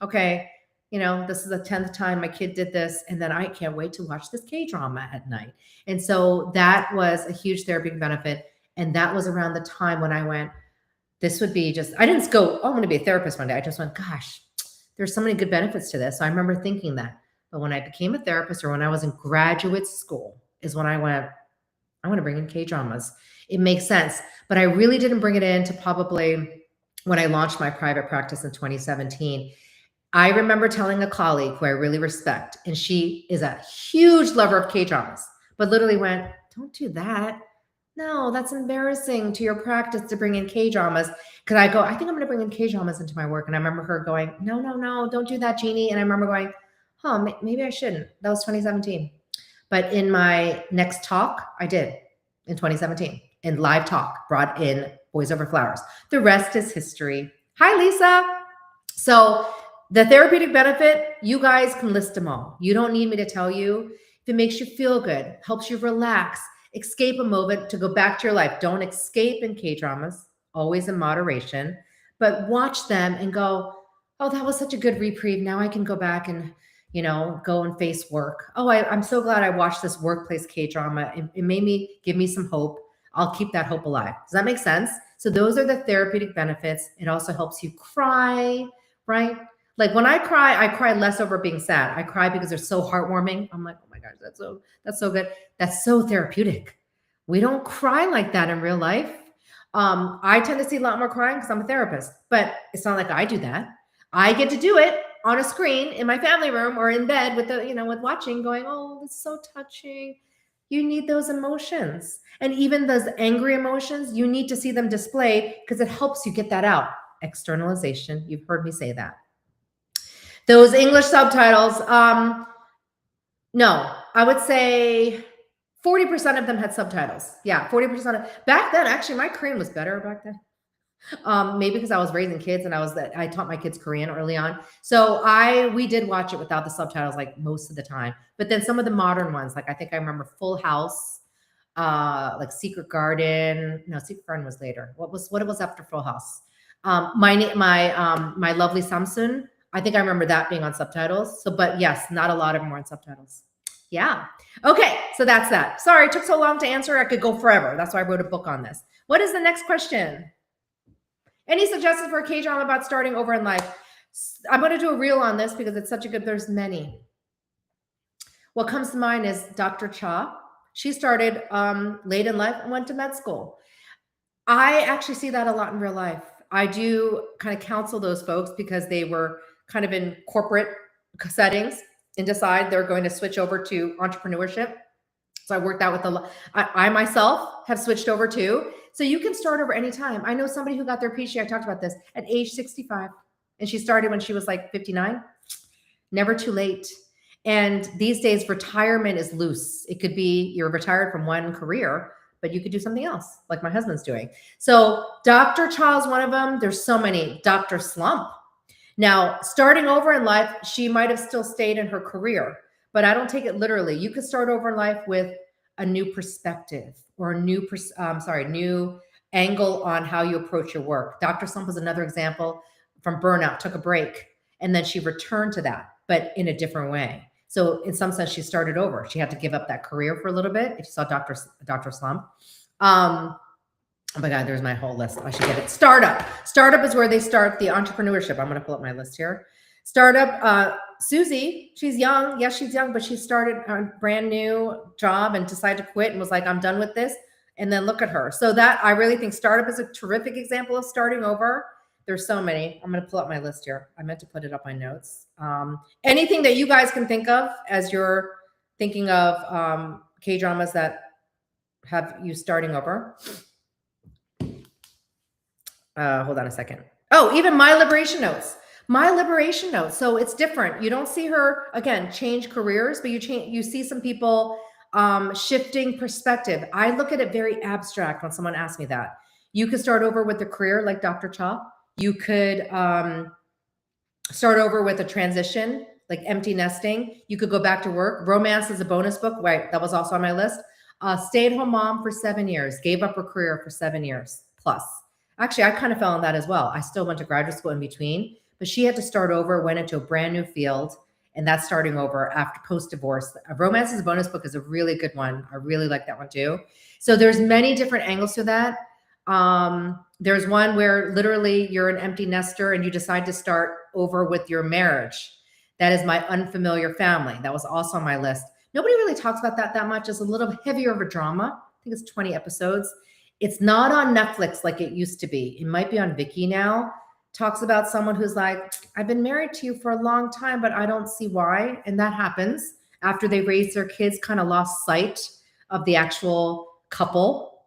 okay, this is the 10th time my kid did this. And then I can't wait to watch this K-drama at night. And so that was a huge therapeutic benefit. And that was around the time when I went, this would be just, I didn't go, oh, I'm going to be a therapist one day. I just went, gosh, there's so many good benefits to this. So I remember thinking that. But when I became a therapist or when I was in graduate school is when I went, I want to bring in K-dramas. It makes sense. But I really didn't bring it in to probably when I launched my private practice in 2017. I remember telling a colleague who I really respect, and she is a huge lover of K-dramas, but literally went, don't do that. No, that's embarrassing to your practice to bring in K-dramas. Because I go, I think I'm going to bring in K-dramas into my work. And I remember her going, no, don't do that, Jeannie. And I remember going, maybe I shouldn't. That was 2017. But in my next talk, I did in 2017. In live talk, brought in Boys Over Flowers. The rest is history. Hi, Lisa. So the therapeutic benefit, you guys can list them all. You don't need me to tell you. If it makes you feel good, helps you relax, escape a moment to go back to your life. Don't escape in K-dramas, always in moderation, but watch them and go, oh, that was such a good reprieve. Now I can go back and, go and face work. Oh, I'm so glad I watched this workplace K-drama. It made me, give me some hope. I'll keep that hope alive. Does that make sense? So those are the therapeutic benefits. It also helps you cry, right? Like when I cry less over being sad. I cry because they're so heartwarming. I'm like, oh my gosh, that's so good. That's so therapeutic. We don't cry like that in real life. I tend to see a lot more crying because I'm a therapist, but it's not like I do that. I get to do it on a screen in my family room or in bed with with watching going, oh, it's so touching. You need those emotions. And even those angry emotions, you need to see them displayed because it helps you get that out. Externalization. You've heard me say that. Those English subtitles, no, I would say 40% of them had subtitles. Yeah, 40% back then, actually, my Korean was better back then. Maybe because I was raising kids and I taught my kids Korean early on. So we did watch it without the subtitles like most of the time. But then some of the modern ones, like I think I remember Full House, like Secret Garden. No, Secret Garden was later. What it was after Full House? My Lovely Samsun. I think I remember that being on subtitles. So, but yes, not a lot of them were on subtitles. Yeah. Okay. So that's that. Sorry, it took so long to answer. I could go forever. That's why I wrote a book on this. What is the next question? Any suggestions for a K-drama about starting over in life? I'm going to do a reel on this because it's such a good, there's many. What comes to mind is Dr. Cha. She started late in life and went to med school. I actually see that a lot in real life. I do kind of counsel those folks because they were kind of in corporate settings and decide they're going to switch over to entrepreneurship. So I worked out with I myself have switched over too. So you can start over anytime. I know somebody who got their PhD, I talked about this, at age 65. And she started when she was like 59. Never too late. And these days, retirement is loose. It could be you're retired from one career, but you could do something else like my husband's doing. So Dr. Cha is one of them. There's so many. Dr. Slump. Now, starting over in life, she might have still stayed in her career, but I don't take it literally. You could start over in life with a new perspective or a new angle on how you approach your work. Dr. Slump was another example from burnout, took a break, and then she returned to that, but in a different way. So in some sense, she started over. She had to give up that career for a little bit. If you saw Dr. Slump. Oh my God, there's my whole list. I should get it. Startup. Startup is where they start the entrepreneurship. I'm going to pull up my list here. Startup. Susie, she's young. Yes, she's young, but she started a brand new job and decided to quit and was like, I'm done with this. And then look at her. So that I really think startup is a terrific example of starting over. There's so many. I'm going to pull up my list here. I meant to put it up my notes. Anything that you guys can think of as you're thinking of K-dramas that have you starting over. Hold on a second. Oh, even My Liberation Notes. My Liberation Notes. So it's different. You don't see her, again, change careers, but you see some people shifting perspective. I look at it very abstract when someone asks me that. You could start over with a career like Dr. Cha. You could start over with a transition, like empty nesting. You could go back to work. Romance is a bonus book. Right. That was also on my list. Stay-at-home mom for 7 years. Gave up her career for 7 years plus. Actually, I kind of fell in that as well. I still went to graduate school in between, but she had to start over, went into a brand new field, and that's starting over after post-divorce. Romance is a Bonus book is a really good one. I really like that one too. So there's many different angles to that. There's one where literally you're an empty nester and you decide to start over with your marriage. That is My Unfamiliar Family. That was also on my list. Nobody really talks about that much. It's a little heavier of a drama. I think it's 20 episodes. It's not on Netflix like it used to be. It might be on Viki now. Talks about someone who's like, I've been married to you for a long time, but I don't see why. And that happens after they raise their kids, kind of lost sight of the actual couple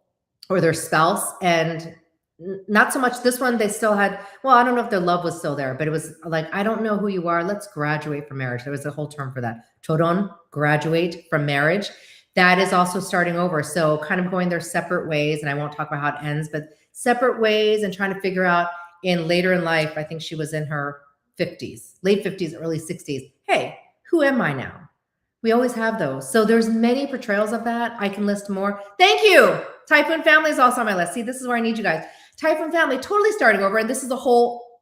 or their spouse. And not so much this one, they still had, well, I don't know if their love was still there, but it was like, I don't know who you are. Let's graduate from marriage. There was a whole term for that. Toron, graduate from marriage. That is also starting over. So kind of going their separate ways. And I won't talk about how it ends, but separate ways and trying to figure out in later in life. I think she was in her 50s, late 50s, early 60s. Hey, who am I now? We always have those. So there's many portrayals of that. I can list more. Thank you. Typhoon Family is also on my list. See, this is where I need you guys. Typhoon Family, totally starting over. And this is a whole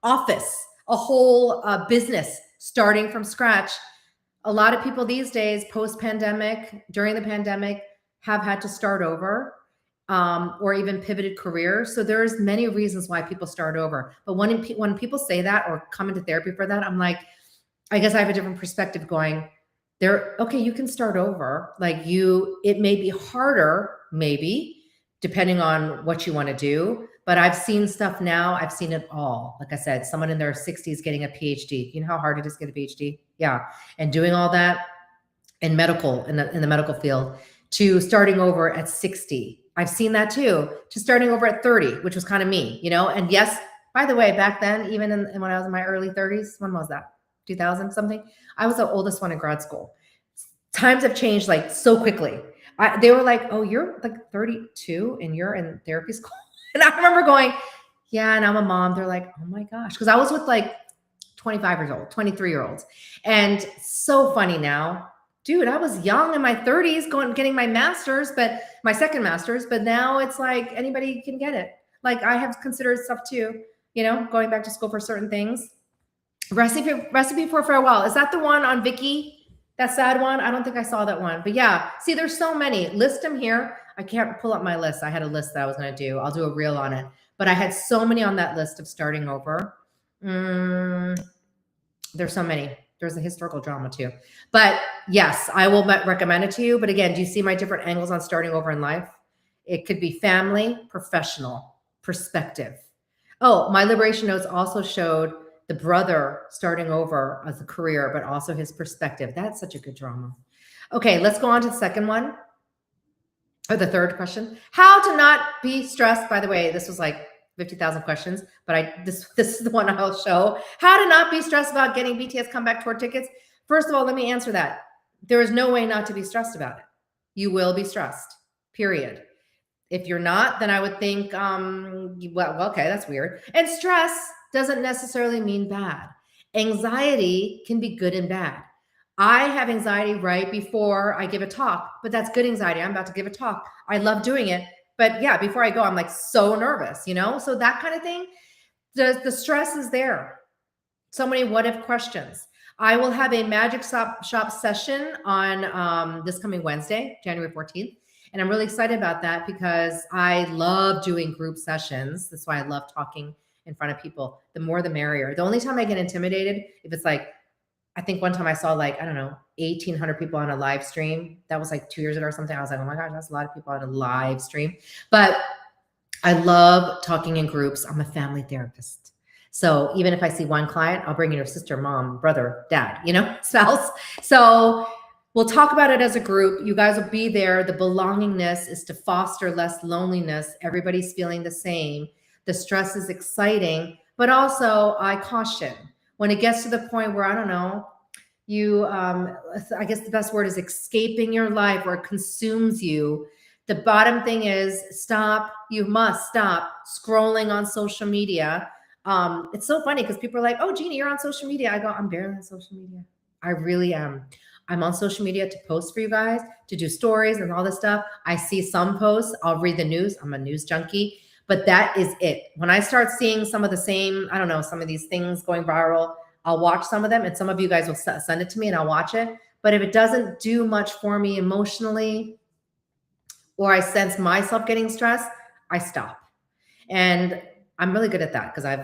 office, a whole business starting from scratch. A lot of people these days, post-pandemic, during the pandemic, have had to start over or even pivoted careers. So there's many reasons why people start over. But when people say that or come into therapy for that, I'm like, I guess I have a different perspective going, okay, you can start over. Like it may be harder, maybe, depending on what you want to do. But I've seen stuff now. I've seen it all. Like I said, someone in their 60s getting a PhD. You know how hard it is to get a PhD? Yeah. And doing all that in medical, in the medical field, to starting over at 60. I've seen that too, to starting over at 30, which was kind of me, And yes, by the way, back then, even when I was in my early 30s, when was that? 2000 something? I was the oldest one in grad school. Times have changed like so quickly. They were like, oh, you're like 32 and you're in therapy school. And I remember going, yeah, and I'm a mom. They're like, oh my gosh. Because I was with like 25 years old, 23-year-olds. And so funny now. Dude, I was young in my 30s getting my master's, but my second master's, but now it's like anybody can get it. Like I have considered stuff too, going back to school for certain things. Recipe for Farewell. Is that the one on Viki? That sad one? I don't think I saw that one. But yeah, see, there's so many. List them here. I can't pull up my list. I had a list that I was going to do. I'll do a reel on it. But I had so many on that list of starting over. There's so many. There's a historical drama too. But yes, I will recommend it to you. But again, do you see my different angles on starting over in life? It could be family, professional, perspective. Oh, my liberation notes also showed the brother starting over as a career, but also his perspective. That's such a good drama. Okay, let's go on to the second one, or the third question. How to not be stressed. By the way, this was like 50,000 questions, but this is the one I'll show. How to not be stressed about getting BTS comeback tour tickets. First of all, let me answer that. There is no way not to be stressed about it. You will be stressed, period. If you're not, then I would think, well, okay, that's weird. And stress doesn't necessarily mean bad. Anxiety can be good and bad. I have anxiety right before I give a talk, but that's good anxiety. I'm about to give a talk. I love doing it. But yeah, before I go, I'm like so nervous, So that kind of thing, the stress is there. So many what if questions. I will have a magic shop session on this coming Wednesday, January 14th. And I'm really excited about that because I love doing group sessions. That's why I love talking in front of people. The more, the merrier. The only time I get intimidated, if it's like, I think one time I saw 1,800 people on a live stream. That was like 2 years ago or something. I was like, oh my gosh, that's a lot of people on a live stream. But I love talking in groups. I'm a family therapist. So even if I see one client, I'll bring in your sister, mom, brother, dad, spouse. So we'll talk about it as a group. You guys will be there. The belongingness is to foster less loneliness. Everybody's feeling the same. The stress is exciting, but also I caution when it gets to the point where, I don't know, you, I guess the best word is escaping your life or it consumes you. The bottom thing is stop. You must stop scrolling on social media. It's so funny because people are like, oh, Jeannie, you're on social media. I go, I'm barely on social media. I really am. I'm on social media to post for you guys, to do stories and all this stuff. I see some posts. I'll read the news. I'm a news junkie. But that is it. When I start seeing some of the same, I don't know, some of these things going viral, I'll watch some of them, and some of you guys will send it to me and I'll watch it. But if it doesn't do much for me emotionally, or I sense myself getting stressed, I stop. And I'm really good at that because I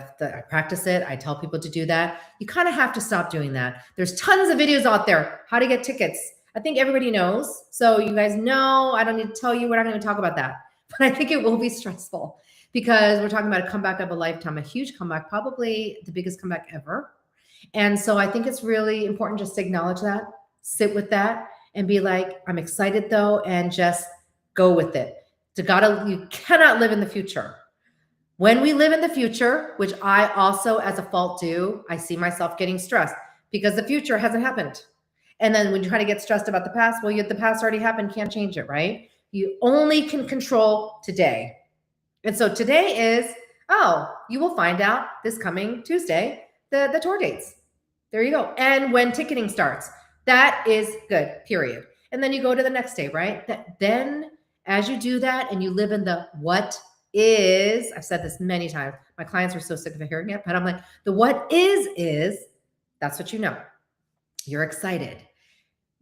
practice it. I tell people to do that. You kind of have to stop doing that. There's tons of videos out there, how to get tickets. I think everybody knows. So you guys know, I don't need to tell you, we're not going to talk about that. But I think it will be stressful because we're talking about a comeback of a lifetime, a huge comeback, probably the biggest comeback ever. And so I think it's really important just to acknowledge that, sit with that, and be like, I'm excited though, and just go with it. You cannot live in the future. When we live in the future, which I also as a fault do, I see myself getting stressed because the future hasn't happened. And then when you try to get stressed about the past, well, the past already happened, can't change it, right? You only can control today. And so today is, you will find out this coming Tuesday, the tour dates. There you go. And when ticketing starts, that is good, period. And then you go to the next day, right? Then as you do that and you live in the what is, I've said this many times, my clients are so sick of hearing it, but I'm like, the what is, that's what you know. You're excited.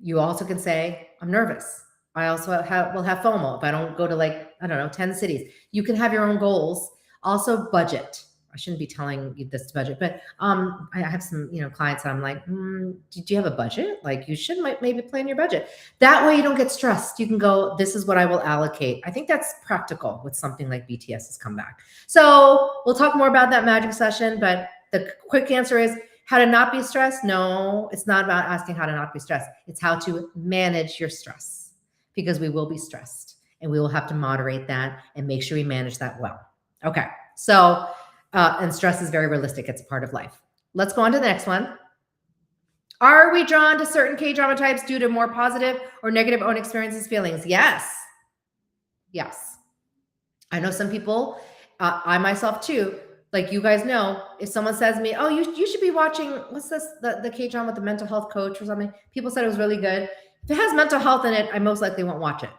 You also can say, I'm nervous. I also will have FOMO if I don't go to 10 cities. You can have your own goals. Also budget. I shouldn't be telling you this budget, but I have some, clients that I'm like, do you have a budget? Like you should maybe plan your budget. That way you don't get stressed. You can go, this is what I will allocate. I think that's practical with something like BTS's comeback. So we'll talk more about that magic session, but the quick answer is how to not be stressed. No, it's not about asking how to not be stressed. It's how to manage your stress because we will be stressed and we will have to moderate that and make sure we manage that well. Okay. So, and stress is very realistic. It's a part of life. Let's go on to the next one. Are we drawn to certain K-drama types due to more positive or negative own experiences, feelings? Yes. Yes. I know some people, I myself too, like you guys know, if someone says to me, oh, you should be watching, what's this, the K-drama with the mental health coach or something. People said it was really good. If it has mental health in it, I most likely won't watch it.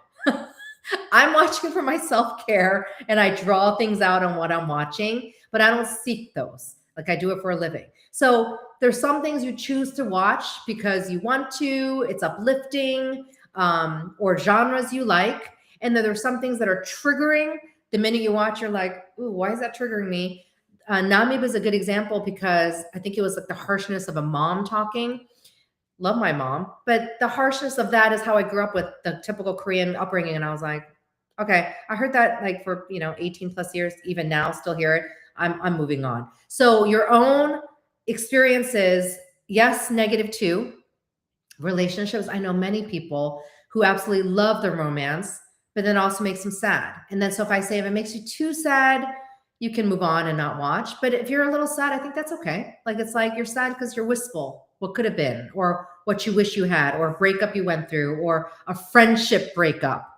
I'm watching for my self-care and I draw things out on what I'm watching, but I don't seek those. Like I do it for a living. So there's some things you choose to watch because you want to, it's uplifting, or genres you like. And then there's some things that are triggering. The minute you watch, you're like, ooh, why is that triggering me? Nami was a good example because I think it was like the harshness of a mom talking. Love my mom, but the harshness of that is how I grew up with the typical Korean upbringing. And I was like, okay, I heard that like for, 18 plus years, even now, still hear it. I'm moving on. So your own experiences, yes, negative too. Relationships. I know many people who absolutely love the romance, but then also makes them sad. And then, so if I say, if it makes you too sad, you can move on and not watch. But if you're a little sad, I think that's okay. Like, it's like you're sad because you're wistful. What could have been, or what you wish you had, or a breakup you went through, or a friendship breakup.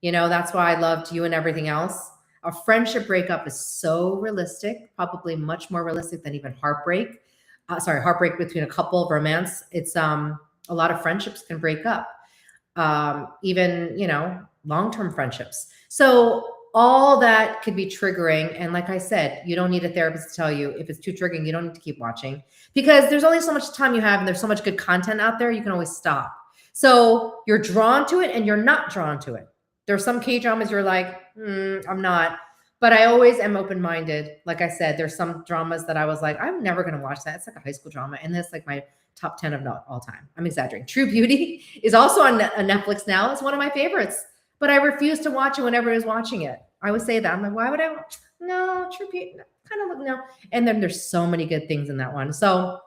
That's why I loved You and Everything Else. A friendship breakup is so realistic, probably much more realistic than even heartbreak. Heartbreak between a couple, romance. It's a lot of friendships can break up, even long-term friendships. So all that could be triggering. And like I said, you don't need a therapist to tell you if it's too triggering, you don't need to keep watching because there's only so much time you have and there's so much good content out there. You can always stop. So you're drawn to it and you're not drawn to it. There's some K-dramas you're like, I'm not, but I always am open-minded. Like I said, there's some dramas that I was like, I'm never going to watch that. It's like a high school drama. And that's like my top 10 of all time. I'm exaggerating. True Beauty is also on Netflix now. It's one of my favorites. But I refuse to watch it when everybody's watching it. I would say that. I'm like, why would I? No, True Beauty, kind of no. And then there's so many good things in that one. So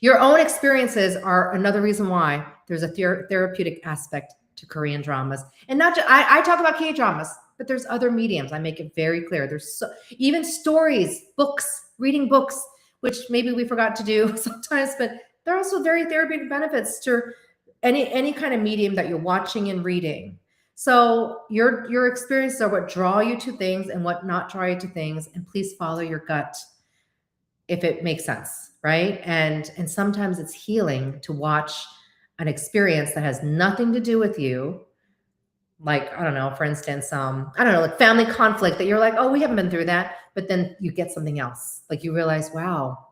your own experiences are another reason why there's a therapeutic aspect to Korean dramas. And not just, I talk about K-dramas, but there's other mediums. I make it very clear. There's even stories, books, reading books, which maybe we forgot to do sometimes, but there are also very therapeutic benefits to any kind of medium that you're watching and reading. So your experiences are what draw you to things and what not draw you to things. And please follow your gut if it makes sense, right? And sometimes it's healing to watch an experience that has nothing to do with you, like, I don't know, for instance, I don't know, like family conflict that you're like, oh, we haven't been through that. But then you get something else. Like you realize, wow,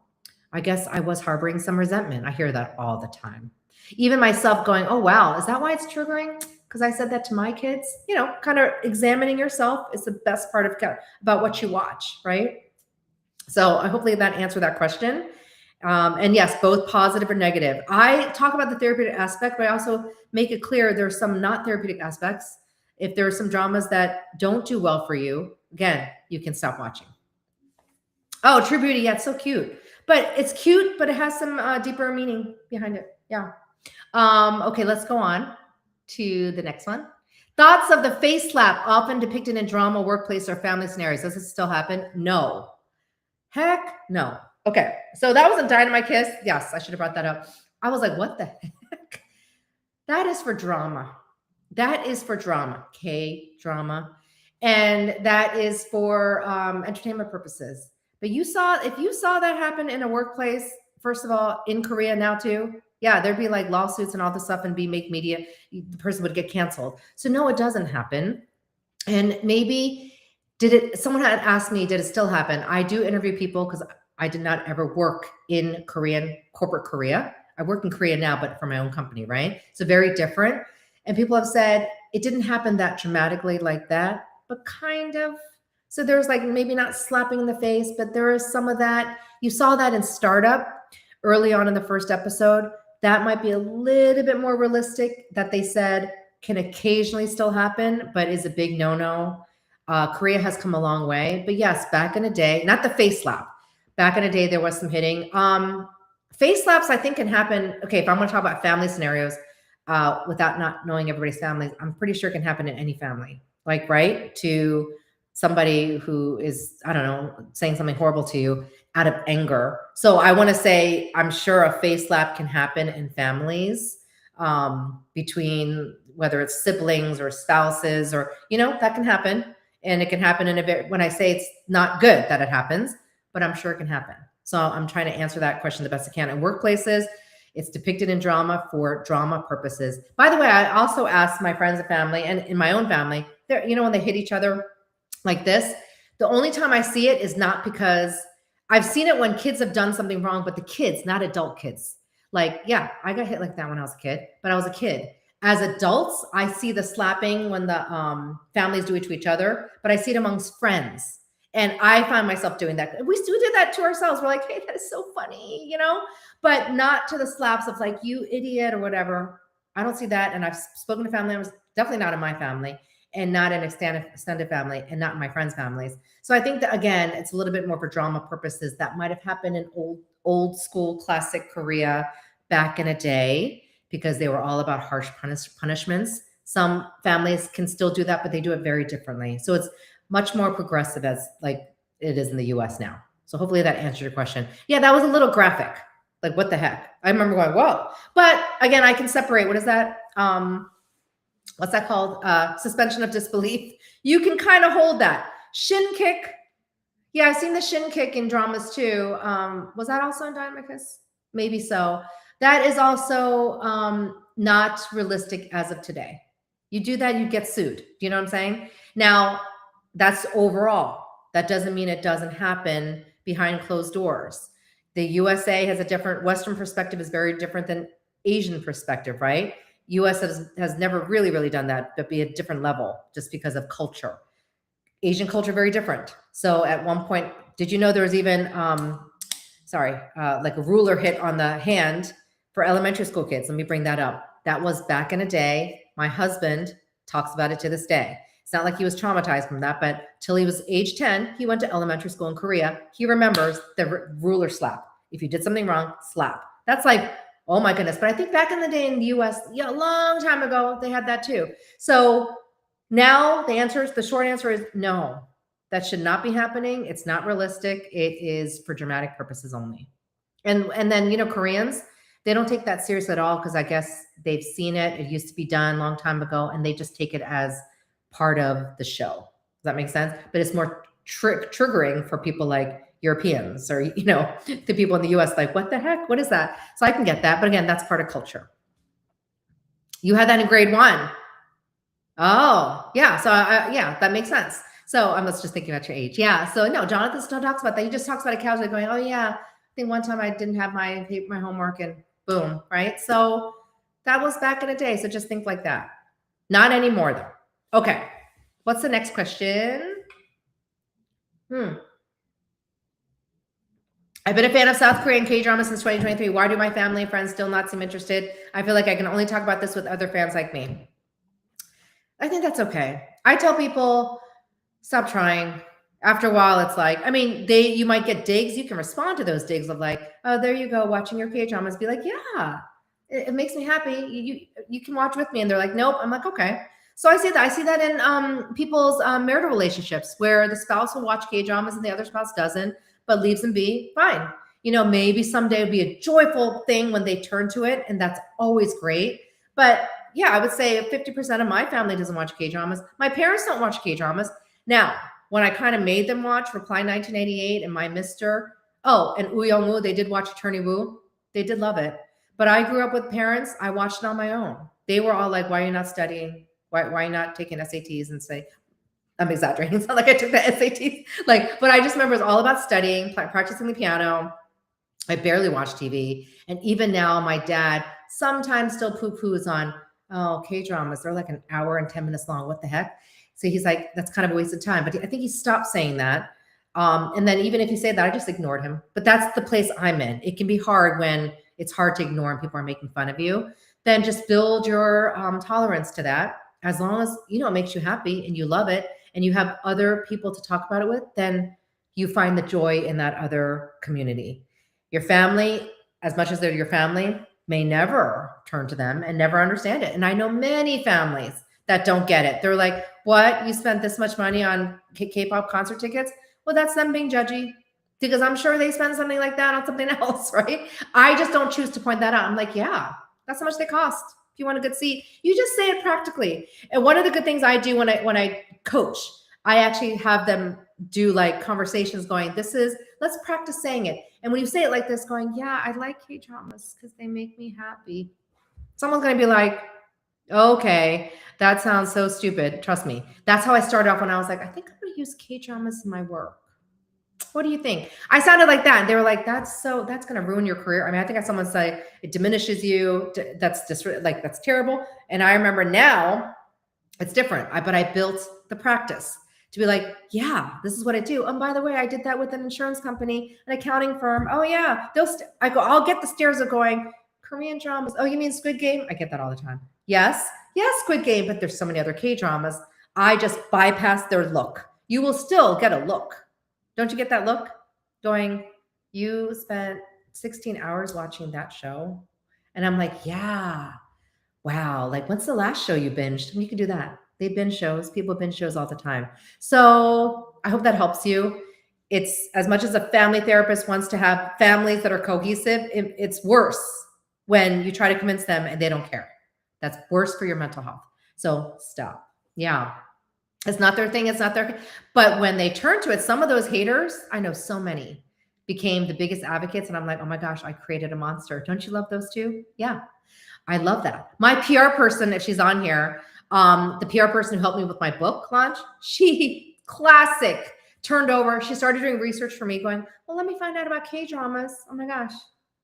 I guess I was harboring some resentment. I hear that all the time. Even myself going, oh, wow, is that why it's triggering? Because I said that to my kids. You know, kind of examining yourself is the best part of about what you watch, right? So hopefully that answered that question. And yes, both positive or negative. I talk about the therapeutic aspect, but I also make it clear there's some not therapeutic aspects. If there are some dramas that don't do well for you, again, you can stop watching. Oh, True Beauty. Yeah, it's so cute. But it's cute, but it has some deeper meaning behind it. Yeah. Okay, let's go on to the next one. Thoughts of the face slap often depicted in drama, workplace, or family scenarios. Does it still happen? No. Heck no. Okay, so that was a Dynamite Kiss. Yes, I should have brought that up. I was like, what the heck? That is for drama. That is for drama. K-drama. And that is for entertainment purposes. But if you saw that happen in a workplace, first of all, in Korea now too, yeah, there'd be like lawsuits and all this stuff and be make media, the person would get canceled. So no, it doesn't happen. And maybe someone had asked me, did it still happen? I do interview people because I did not ever work in corporate Korea. I work in Korea now, but for my own company, right? So very different. And people have said it didn't happen that dramatically like that, but kind of. So there's like maybe not slapping in the face, but there is some of that. You saw that in Startup early on in the first episode. That might be a little bit more realistic, that they said can occasionally still happen, but is a big no-no. Korea has come a long way. But yes, back in the day, not the face slap. Back in the day, there was some hitting. Face slaps, I think, can happen. Okay, if I'm going to talk about family scenarios without not knowing everybody's families, I'm pretty sure it can happen in any family. Like, right, to somebody who is, I don't know, saying something horrible to you out of anger. So I want to say I'm sure a face slap can happen in families between whether it's siblings or spouses or, that can happen. And it can happen when I say it's not good that it happens, but I'm sure it can happen. So I'm trying to answer that question the best I can. In workplaces, it's depicted in drama for drama purposes. By the way, I also asked my friends and family, and in my own family, when they hit each other like this, the only time I see it is not because I've seen it when kids have done something wrong, but the kids, not adult kids. Like, yeah, I got hit like that when I was a kid, but I was a kid. As adults, I see the slapping when the families do it to each other, but I see it amongst friends. And I find myself doing that. We did that to ourselves. We're like, hey, that is so funny, but not to the slaps of like, you idiot or whatever. I don't see that. And I've spoken to family members, definitely not in my family and not in extended family and not in my friends' families. So I think that, again, it's a little bit more for drama purposes. That might have happened in old school classic Korea back in a day, because they were all about harsh punishments. Some families can still do that, but they do it very differently. So it's much more progressive as like it is in the US now. So hopefully that answered your question. Yeah, that was a little graphic. Like, what the heck? I remember going, whoa. But again, I can separate. What is that? What's that called? Suspension of disbelief. You can kind of hold that. Shin kick. Yeah, I've seen the shin kick in dramas too. Was that also in Dynamite Kiss? Maybe so. That is also not realistic as of today. You do that, you get sued. Do you know what I'm saying? Now, that's overall. That doesn't mean it doesn't happen behind closed doors. The USA has a different, Western perspective is very different than Asian perspective, right? US has never really done that, but be a different level just because of culture. Asian culture, very different. So at one point, did you know there was even, like a ruler hit on the hand for elementary school kids? Let me bring that up. That was back in a day. My husband talks about it to this day. It's not like he was traumatized from that, but till he was age 10, he went to elementary school in Korea. He remembers the ruler slap. If you did something wrong, slap. That's like, oh my goodness. But I think back in the day in the US, a long time ago, they had that too. So now the short answer is no. That should not be happening. It's not realistic. It is for dramatic purposes only. And then, Koreans, they don't take that serious at all, because I guess they've seen it. It used to be done a long time ago, and they just take it as part of the show. Does that make sense? But it's more triggering for people like Europeans or, the people in the US, like, what the heck? What is that? So I can get that. But again, that's part of culture. You had that in grade 1. Oh, yeah. So yeah, that makes sense. So I was just thinking about your age. Yeah. So no, Jonathan still talks about that. He just talks about it casually, going, "Oh yeah, I think one time I didn't have my homework, and boom, right." So that was back in the day. So just think like that. Not anymore though. Okay. What's the next question? I've been a fan of South Korean K-drama since 2023. Why do my family and friends still not seem interested? I feel like I can only talk about this with other fans like me. I think that's okay. I tell people, stop trying. After a while, it's like, I mean, you might get digs. You can respond to those digs of like, oh, there you go, watching your K-dramas. Be like, yeah, it makes me happy. You can watch with me. And they're like, nope. I'm like, okay. So I see that. I see that in people's marital relationships where the spouse will watch K-dramas and the other spouse doesn't, but leaves them be. Fine. You know, maybe someday it'll be a joyful thing when they turn to it, and that's always great. But yeah, I would say 50% of my family doesn't watch K-dramas. My parents don't watch K-dramas. Now, when I kind of made them watch Reply 1988 and My Mister, oh, and Woo, they did watch Attorney Woo. They did love it. But I grew up with parents. I watched it on my own. They were all like, why are you not studying? Why are you not taking SATs? And say, I'm exaggerating. It's not like I took the SATs. Like, but I just remember it's all about studying, practicing the piano. I barely watch TV. And even now, my dad sometimes still poo-poos on, oh, K-dramas. They're like an hour and 10 minutes long. What the heck? So he's like, that's kind of a waste of time. But I think he stopped saying that. And then even if you say that, I just ignored him. But that's the place I'm in. It can be hard when it's hard to ignore and people are making fun of you. Then just build your tolerance to that. As long as, you know, it makes you happy and you love it and you have other people to talk about it with, then you find the joy in that other community. Your family, as much as they're your family, may never turn to them and never understand it. And I know many families that don't get it. They're like, what? You spent this much money on K-pop concert tickets? Well, that's them being judgy, because I'm sure they spend something like that on something else, right? I just don't choose to point that out. I'm like, yeah, that's how much they cost. If you want a good seat, you just say it practically. And one of the good things I do when I coach, I actually have them do like conversations going, let's practice saying it. And when you say it like this, going, yeah, I like K-dramas because they make me happy. Someone's going to be like, okay, that sounds so stupid. Trust me. That's how I started off when I was like, I think I'm going to use K-dramas in my work. What do you think? I sounded like that. And they were like, that's going to ruin your career. I mean, I think I had someone say it diminishes you. That's just like, that's terrible. And I remember now it's different. But I built the practice to be like, yeah, this is what I do. And by the way, I did that with an insurance company, an accounting firm. Oh yeah. I'll get the stares of going, Korean dramas. Oh, you mean Squid Game? I get that all the time. Yes, Squid Game, but there's so many other K-dramas. I just bypass their look. You will still get a look. Don't you get that look? Going, you spent 16 hours watching that show? And I'm like, yeah. Wow. Like, what's the last show you binged? You can do that. They binge shows. People binge shows all the time. So I hope that helps you. It's as much as a family therapist wants to have families that are cohesive, it's worse when you try to convince them and they don't care. That's worse for your mental health. So stop. Yeah. It's not their thing. It's not their, but when they turn to it, some of those haters, I know so many, became the biggest advocates. And I'm like, oh my gosh, I created a monster. Don't you love those too? Yeah. I love that. My PR person, if she's on here, the PR person who helped me with my book launch, she classic turned over. She started doing research for me going, well, let me find out about K-dramas. Oh my gosh.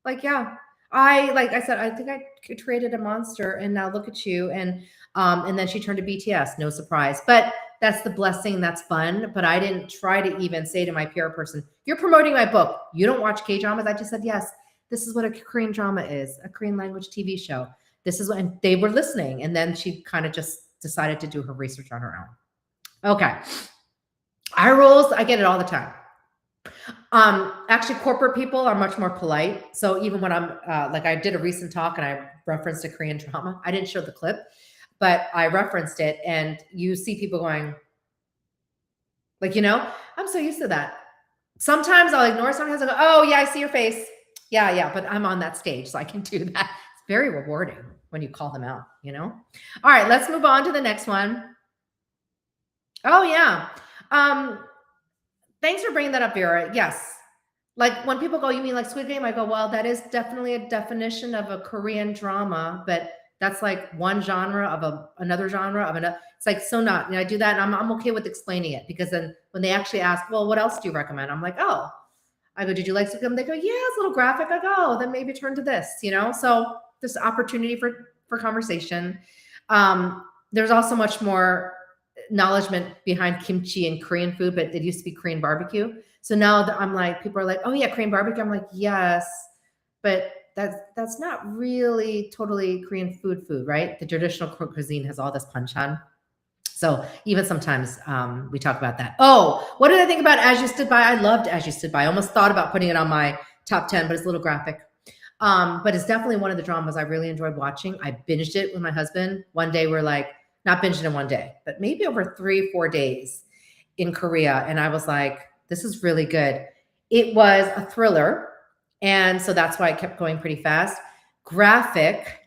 Like, yeah, like I said, I think I created a monster and now look at you. And then she turned to BTS, no surprise, but that's the blessing. That's fun. But I didn't try to even say to my PR person, you're promoting my book. You don't watch K-dramas. I just said, yes, this is what a Korean drama is, a Korean language TV show. This is what, and they were listening. And then she kind of just decided to do her research on her own. Okay. Eye rolls, I get it all the time. Actually, corporate people are much more polite. So even when I'm like, I did a recent talk and I referenced a Korean drama. I didn't show the clip, but I referenced it, and you see people going, like, you know, I'm so used to that. Sometimes I'll ignore. Sometimes I'll go, oh yeah, I see your face. Yeah, but I'm on that stage, so I can do that. It's very rewarding when you call them out, you know? All right, let's move on to the next one. Oh yeah. Thanks for bringing that up, Vera. Yes. Like when people go, you mean like Squid Game? I go, well, that is definitely a definition of a Korean drama, but That's like one genre of another genre of another. It's like so not. I do that, and I'm okay with explaining it, because then when they actually ask, well, what else do you recommend? I'm like, oh, I go, did you like Scum? They go, yeah, it's a little graphic. I go, oh, then maybe turn to this. So this opportunity for conversation. There's also much more acknowledgement behind kimchi and Korean food, but it used to be Korean barbecue. So now I'm like, people are like, oh yeah, Korean barbecue. I'm like, yes, but that's not really totally Korean food, right? The traditional cuisine has all this panchan. So even sometimes we talk about that. Oh, what did I think about As You Stood By? I loved As You Stood By. I almost thought about putting it on my top 10, but it's a little graphic. But it's definitely one of the dramas I really enjoyed watching. I binged it with my husband. One day we're like, not binged in one day, but maybe over 3-4 days in Korea. And I was like, this is really good. It was a thriller. And so that's why it kept going pretty fast. Graphic,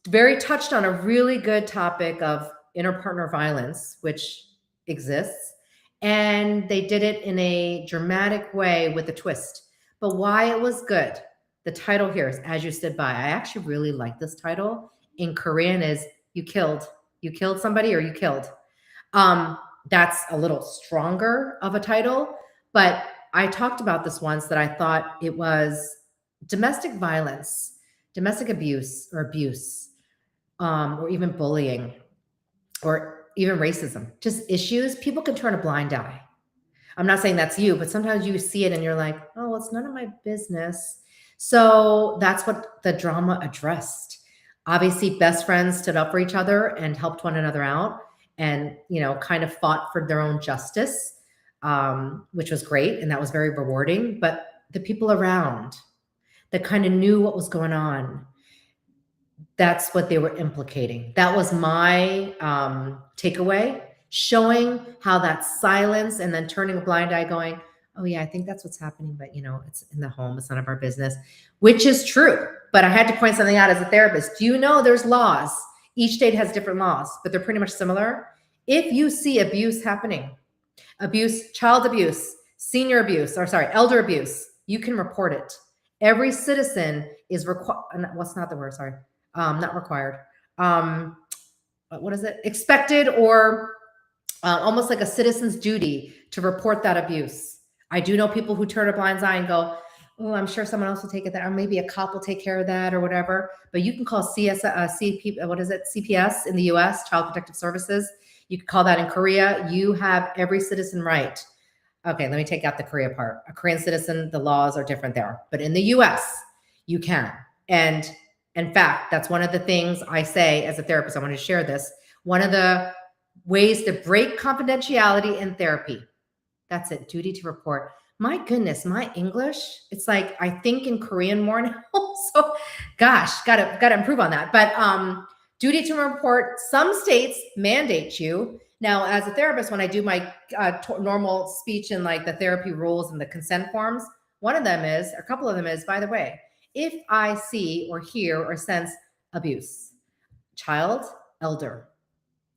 very touched on a really good topic of interpartner violence, which exists. And they did it in a dramatic way with a twist. But why it was good, the title here is As You Stood By. I actually really like this title. In Korean is you killed somebody, or you killed. That's a little stronger of a title, but I talked about this once, that I thought it was domestic violence, domestic abuse, or even bullying, or even racism, just issues. People can turn a blind eye. I'm not saying that's you, but sometimes you see it and you're like, oh, well, it's none of my business. So that's what the drama addressed. Obviously, best friends stood up for each other and helped one another out, and kind of fought for their own justice, which was great, and that was very rewarding. But the people around that kind of knew what was going on, that's what they were implicating. That was my takeaway, showing how that silence and then turning a blind eye, going, oh yeah, I think that's what's happening, but it's in the home, it's none of our business, which is true. But I had to point something out as a therapist. Do you know there's laws? Each state has different laws, but they're pretty much similar. If you see abuse happening, child abuse, elder abuse, you can report it. Every citizen is required. What's not the word? Sorry. Not required. What is it? Expected, or almost like a citizen's duty to report that abuse. I do know people who turn a blind eye and go, oh, I'm sure someone else will take it, or maybe a cop will take care of that, or whatever. But you can call CPS in the U.S., Child Protective Services. You can call that in Korea. You have every citizen right. Okay, let me take out the Korea part. A Korean citizen, the laws are different there. But in the U.S., you can. And in fact, that's one of the things I say as a therapist. I want to share this. One of the ways to break confidentiality in therapy. That's it. Duty to report. My goodness, my English. It's like I think in Korean more now. So, gosh, gotta improve on that. But duty to report. Some states mandate you. Now, as a therapist, when I do my normal speech and like the therapy rules and the consent forms, one of them is, a couple of them is, by the way, if I see or hear or sense abuse, child, elder,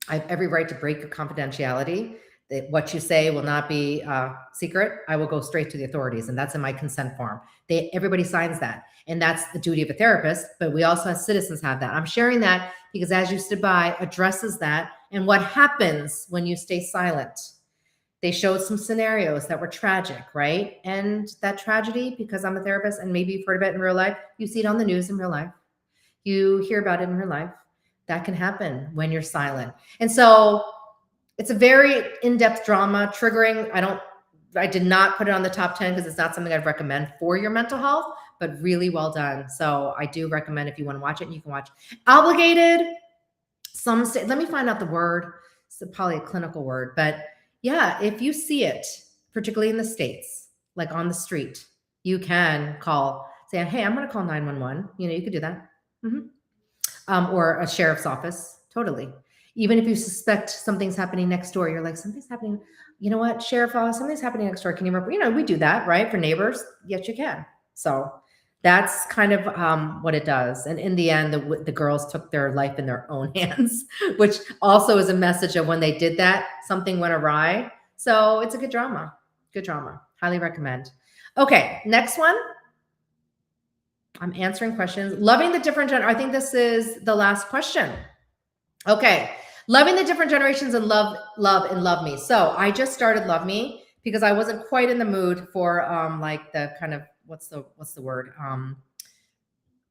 I have every right to break your confidentiality. That what you say will not be secret. I will go straight to the authorities, and that's in my consent form. Everybody signs that, and that's the duty of a therapist. But we also, as citizens, have that. I'm sharing that because As You Stood By addresses that and what happens when you stay silent. They showed some scenarios that were tragic, right? And that tragedy, because I'm a therapist and maybe you've heard about it in real life, you see it on the news in real life. You hear about it in real life. That can happen when you're silent. And so it's a very in-depth drama, triggering. I did not put it on the top 10 because it's not something I'd recommend for your mental health, but really well done. So I do recommend, if you want to watch it, you can watch. Obligated, let me find out the word. It's probably a clinical word, but yeah, if you see it, particularly in the States, like on the street, you can say, hey, I'm going to call 911. You could do that. Or a sheriff's office. Totally. Even if you suspect something's happening next door, you're like, something's happening. You know what, sheriff office, something's happening next door. Can you remember? We do that, right? For neighbors. Yes, you can. So that's kind of what it does. And in the end, the girls took their life in their own hands, which also is a message of when they did that, something went awry. So it's a good drama. Good drama. Highly recommend. Okay, next one. I'm answering questions. Loving the different I think this is the last question. Okay. Loving the different generations and love me. So I just started Love Me because I wasn't quite in the mood for like the kind of what's the word?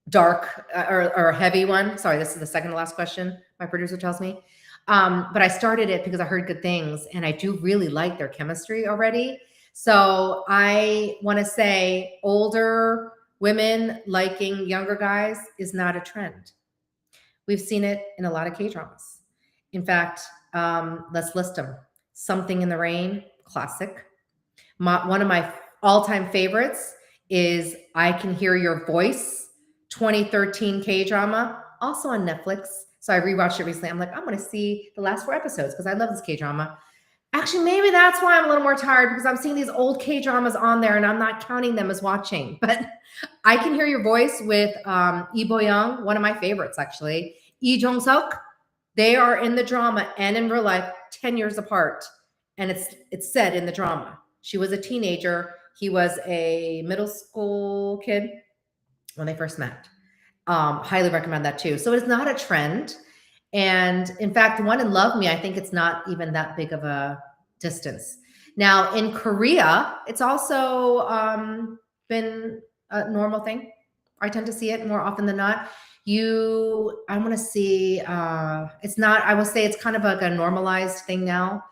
Dark or heavy one. Sorry, this is the second to last question, my producer tells me. But I started it because I heard good things and I do really like their chemistry already. So I want to say older women liking younger guys is not a trend. We've seen it in a lot of K-dramas. In fact, let's list them. Something in the Rain, classic. One of my all-time favorites is I Can Hear Your Voice, 2013 K-drama, also on Netflix. So I rewatched it recently. I'm like, I'm going to see the last 4 episodes because I love this K-drama. Actually, maybe that's why I'm a little more tired because I'm seeing these old K-dramas on there and I'm not counting them as watching. But I Can Hear Your Voice with Lee Bo-young, one of my favorites, actually. Jeong, they are in the drama and in real life 10 years apart. And it's said in the drama. She was a teenager. He was a middle school kid when they first met. Highly recommend that too. So it's not a trend. And in fact, the one in Love Me, I think it's not even that big of a distance. Now in Korea, it's also been a normal thing. I tend to see it more often than not. I want to see, it's not, I will say it's kind of like a normalized thing now,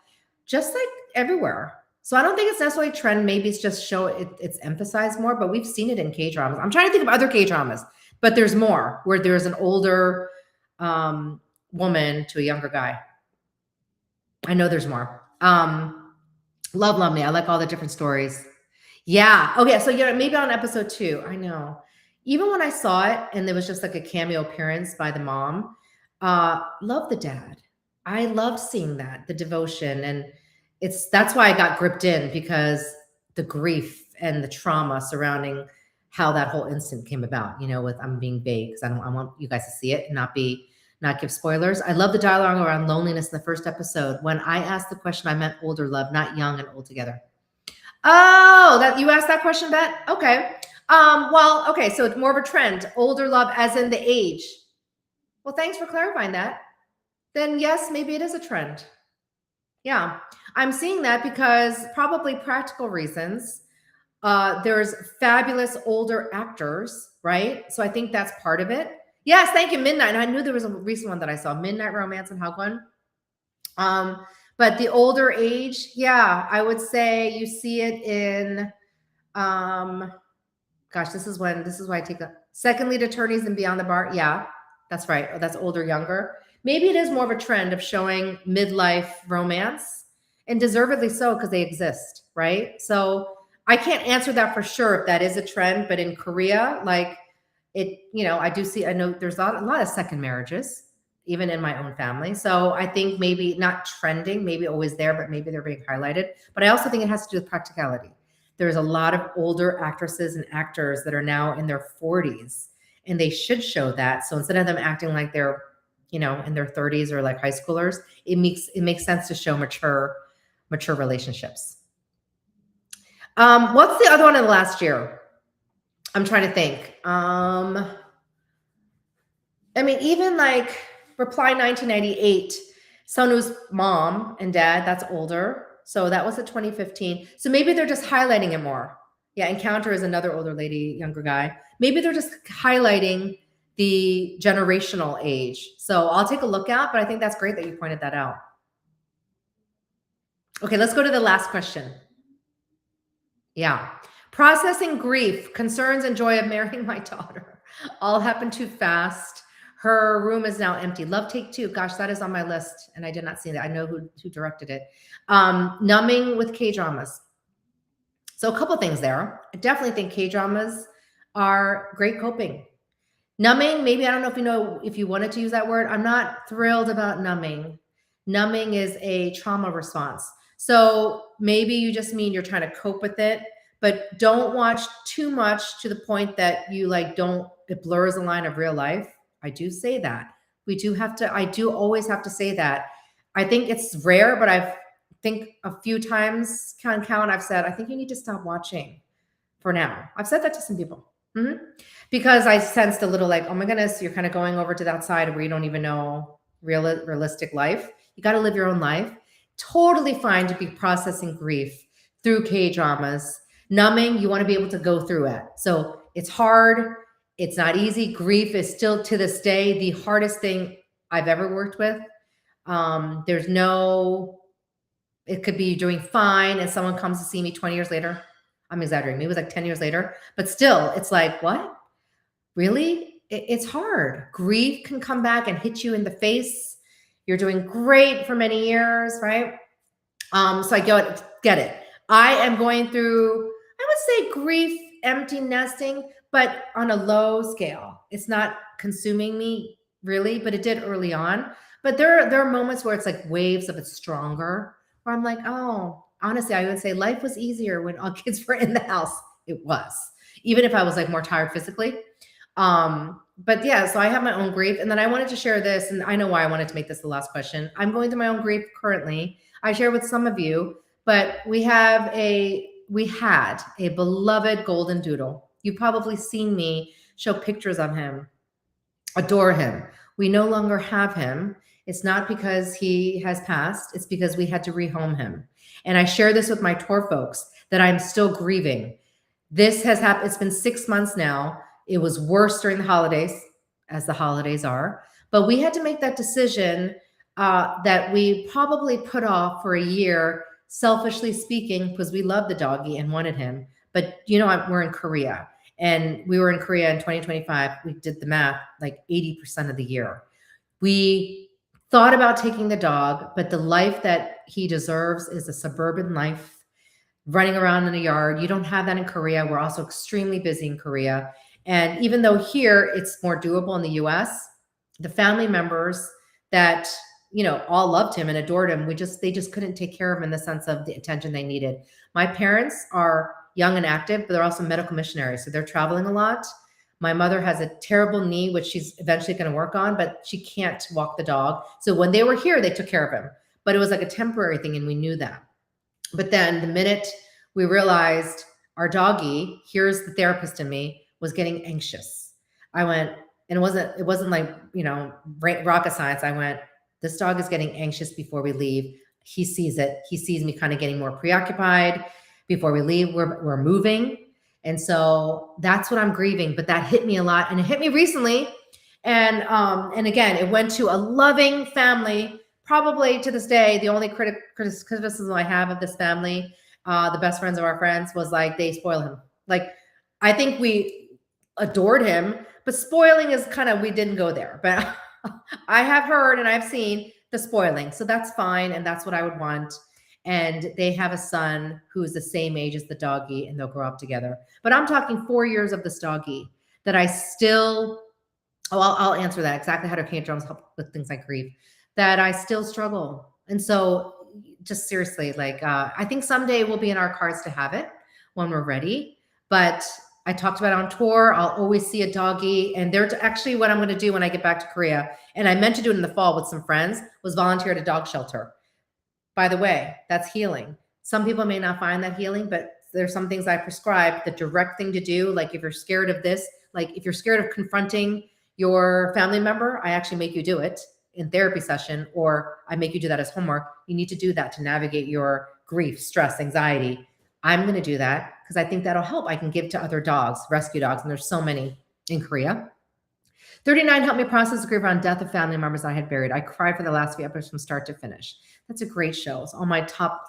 just like everywhere. So I don't think it's necessarily a trend. Maybe it's just it's emphasized more, but we've seen it in K-dramas. I'm trying to think of other K-dramas, but there's more where there's an older woman to a younger guy. I know there's more. Love Me. I like all the different stories. Yeah. Okay. So maybe on episode 2, I know. Even when I saw it and there was just like a cameo appearance by the mom, love the dad. I loved seeing that, the devotion. And that's why I got gripped in, because the grief and the trauma surrounding how that whole incident came about, with, I'm being vague because I want you guys to see it and not give spoilers. I love the dialogue around loneliness in the first episode. When I asked the question, I meant older love, not young and old together. Oh, that you asked that question, Bet? Okay. Well, okay, so it's more of a trend, older love as in the age. Well, thanks for clarifying that. Then yes, maybe it is a trend. Yeah, I'm seeing that because probably practical reasons. There's fabulous older actors, right? So I think that's part of it. Yes, thank you, Midnight. I knew there was a recent one that I saw, Midnight Romance and Hagwon. But the older age, yeah, I would say you see it in, gosh, this is why I take a second lead attorneys and Beyond the Bar. Yeah, that's right. Oh, that's older, younger. Maybe it is more of a trend of showing midlife romance, and deservedly so because they exist, right? So I can't answer that for sure if that is a trend, but in Korea, like it, I know there's a lot of second marriages, even in my own family. So I think maybe not trending, maybe always there, but maybe they're being highlighted. But I also think it has to do with practicality. There's a lot of older actresses and actors that are now in their 40s, and they should show that. So instead of them acting like they're, in their 30s or like high schoolers, it makes sense to show mature relationships. What's the other one in the last year? I'm trying to think. Even like Reply 1998, Sunwoo's mom and dad, that's older. So that was a 2015. So maybe they're just highlighting it more. Yeah, Encounter is another older lady, younger guy. Maybe they're just highlighting the generational age. So I'll take a look at, but I think that's great that you pointed that out. Okay, let's go to the last question. Yeah. Processing grief, concerns, and joy of marrying my daughter. All happened too fast. Her room is now empty. Love Take Two. Gosh, that is on my list, and I did not see that. I know who directed it. Numbing with K-dramas. So a couple things there. I definitely think K-dramas are great coping. Numbing, maybe, I don't know if you wanted to use that word. I'm not thrilled about numbing. Numbing is a trauma response. So maybe you just mean you're trying to cope with it, but don't watch too much to the point that you it blurs the line of real life. I do say that. I do always have to say that. I think it's rare, but I think a few times, I've said, I think you need to stop watching for now. I've said that to some people. Mhm. Because I sensed a little like, oh my goodness, you're kind of going over to that side where you don't even know realistic life. You got to live your own life. Totally fine to be processing grief through K dramas. Numbing, you want to be able to go through it. So it's hard. It's not easy. Grief is still to this day the hardest thing I've ever worked with. There's no, it could be doing fine and someone comes to see me 20 years later. I'm exaggerating. Maybe it was like 10 years later, but still, it's like, what? Really? It's hard. Grief can come back and hit you in the face. You're doing great for many years, right? So I get it. I am going through, I would say grief, empty nesting, but on a low scale. It's not consuming me really, but it did early on. But there are moments where it's like waves of it stronger, where I'm like, oh, honestly, I would say life was easier when all kids were in the house. It was, even if I was like more tired physically. But yeah, so I have my own grief. And then I wanted to share this, and I know why I wanted to make this the last question. I'm going through my own grief currently. I share with some of you, but we had a beloved golden doodle. You've probably seen me show pictures of him, adore him. We no longer have him. It's not because he has passed, it's because we had to rehome him. And I share this with my tour folks that I'm still grieving. This has happened, it's been 6 months now. It was worse during the holidays, as the holidays are. But we had to make that decision that we probably put off for a year, selfishly speaking, because we loved the doggy and wanted him. But we're in Korea, and we were in Korea in 2025. We did the math, like 80% of the year. We thought about taking the dog, but the life that he deserves is a suburban life, running around in a yard. You don't have that in Korea. We're also extremely busy in Korea. And even though here it's more doable in the US, the family members that, all loved him and adored him, they just couldn't take care of him in the sense of the attention they needed. My parents are young and active, but they're also medical missionaries. So they're traveling a lot. My mother has a terrible knee, which she's eventually going to work on, but she can't walk the dog. So when they were here, they took care of him, but it was like a temporary thing. And we knew that. But then the minute we realized our doggy, here's the therapist in me, was getting anxious. I went, and it wasn't like, rocket science. I went, this dog is getting anxious before we leave. He sees it. He sees me kind of getting more preoccupied before we leave. We're moving. And so that's what I'm grieving. But that hit me a lot. And it hit me recently. And again, it went to a loving family. Probably to this day, the only criticism I have of this family, the best friends of our friends, was like, they spoil him. Like, I think we adored him, but spoiling is kind of, we didn't go there. But I have heard and I've seen the spoiling. So that's fine. And that's what I would want. And they have a son who's the same age as the doggy, and they'll grow up together. But I'm talking 4 years of this doggy that I still, I'll answer that exactly how do K drums help with things like grief, that I still struggle. And so just seriously, like, I think someday we'll be in our cards to have it when we're ready. But I talked about it on tour. I'll always see a doggy. And they're actually what I'm going to do when I get back to Korea. And I meant to do it in the fall with some friends, was volunteer at a dog shelter. By the way, that's healing. Some people may not find that healing, but there's some things I prescribe, the direct thing to do. Like if you're scared of this, like if you're scared of confronting your family member, I actually make you do it in therapy session, or I make you do that as homework. You need to do that to navigate your grief, stress, anxiety. I'm going to do that because I think that'll help. I can give to other dogs, rescue dogs, and there's so many in Korea. 39 helped me process grief around death of family members I had buried. I cried for the last few episodes from start to finish. That's a great show. It's on my top,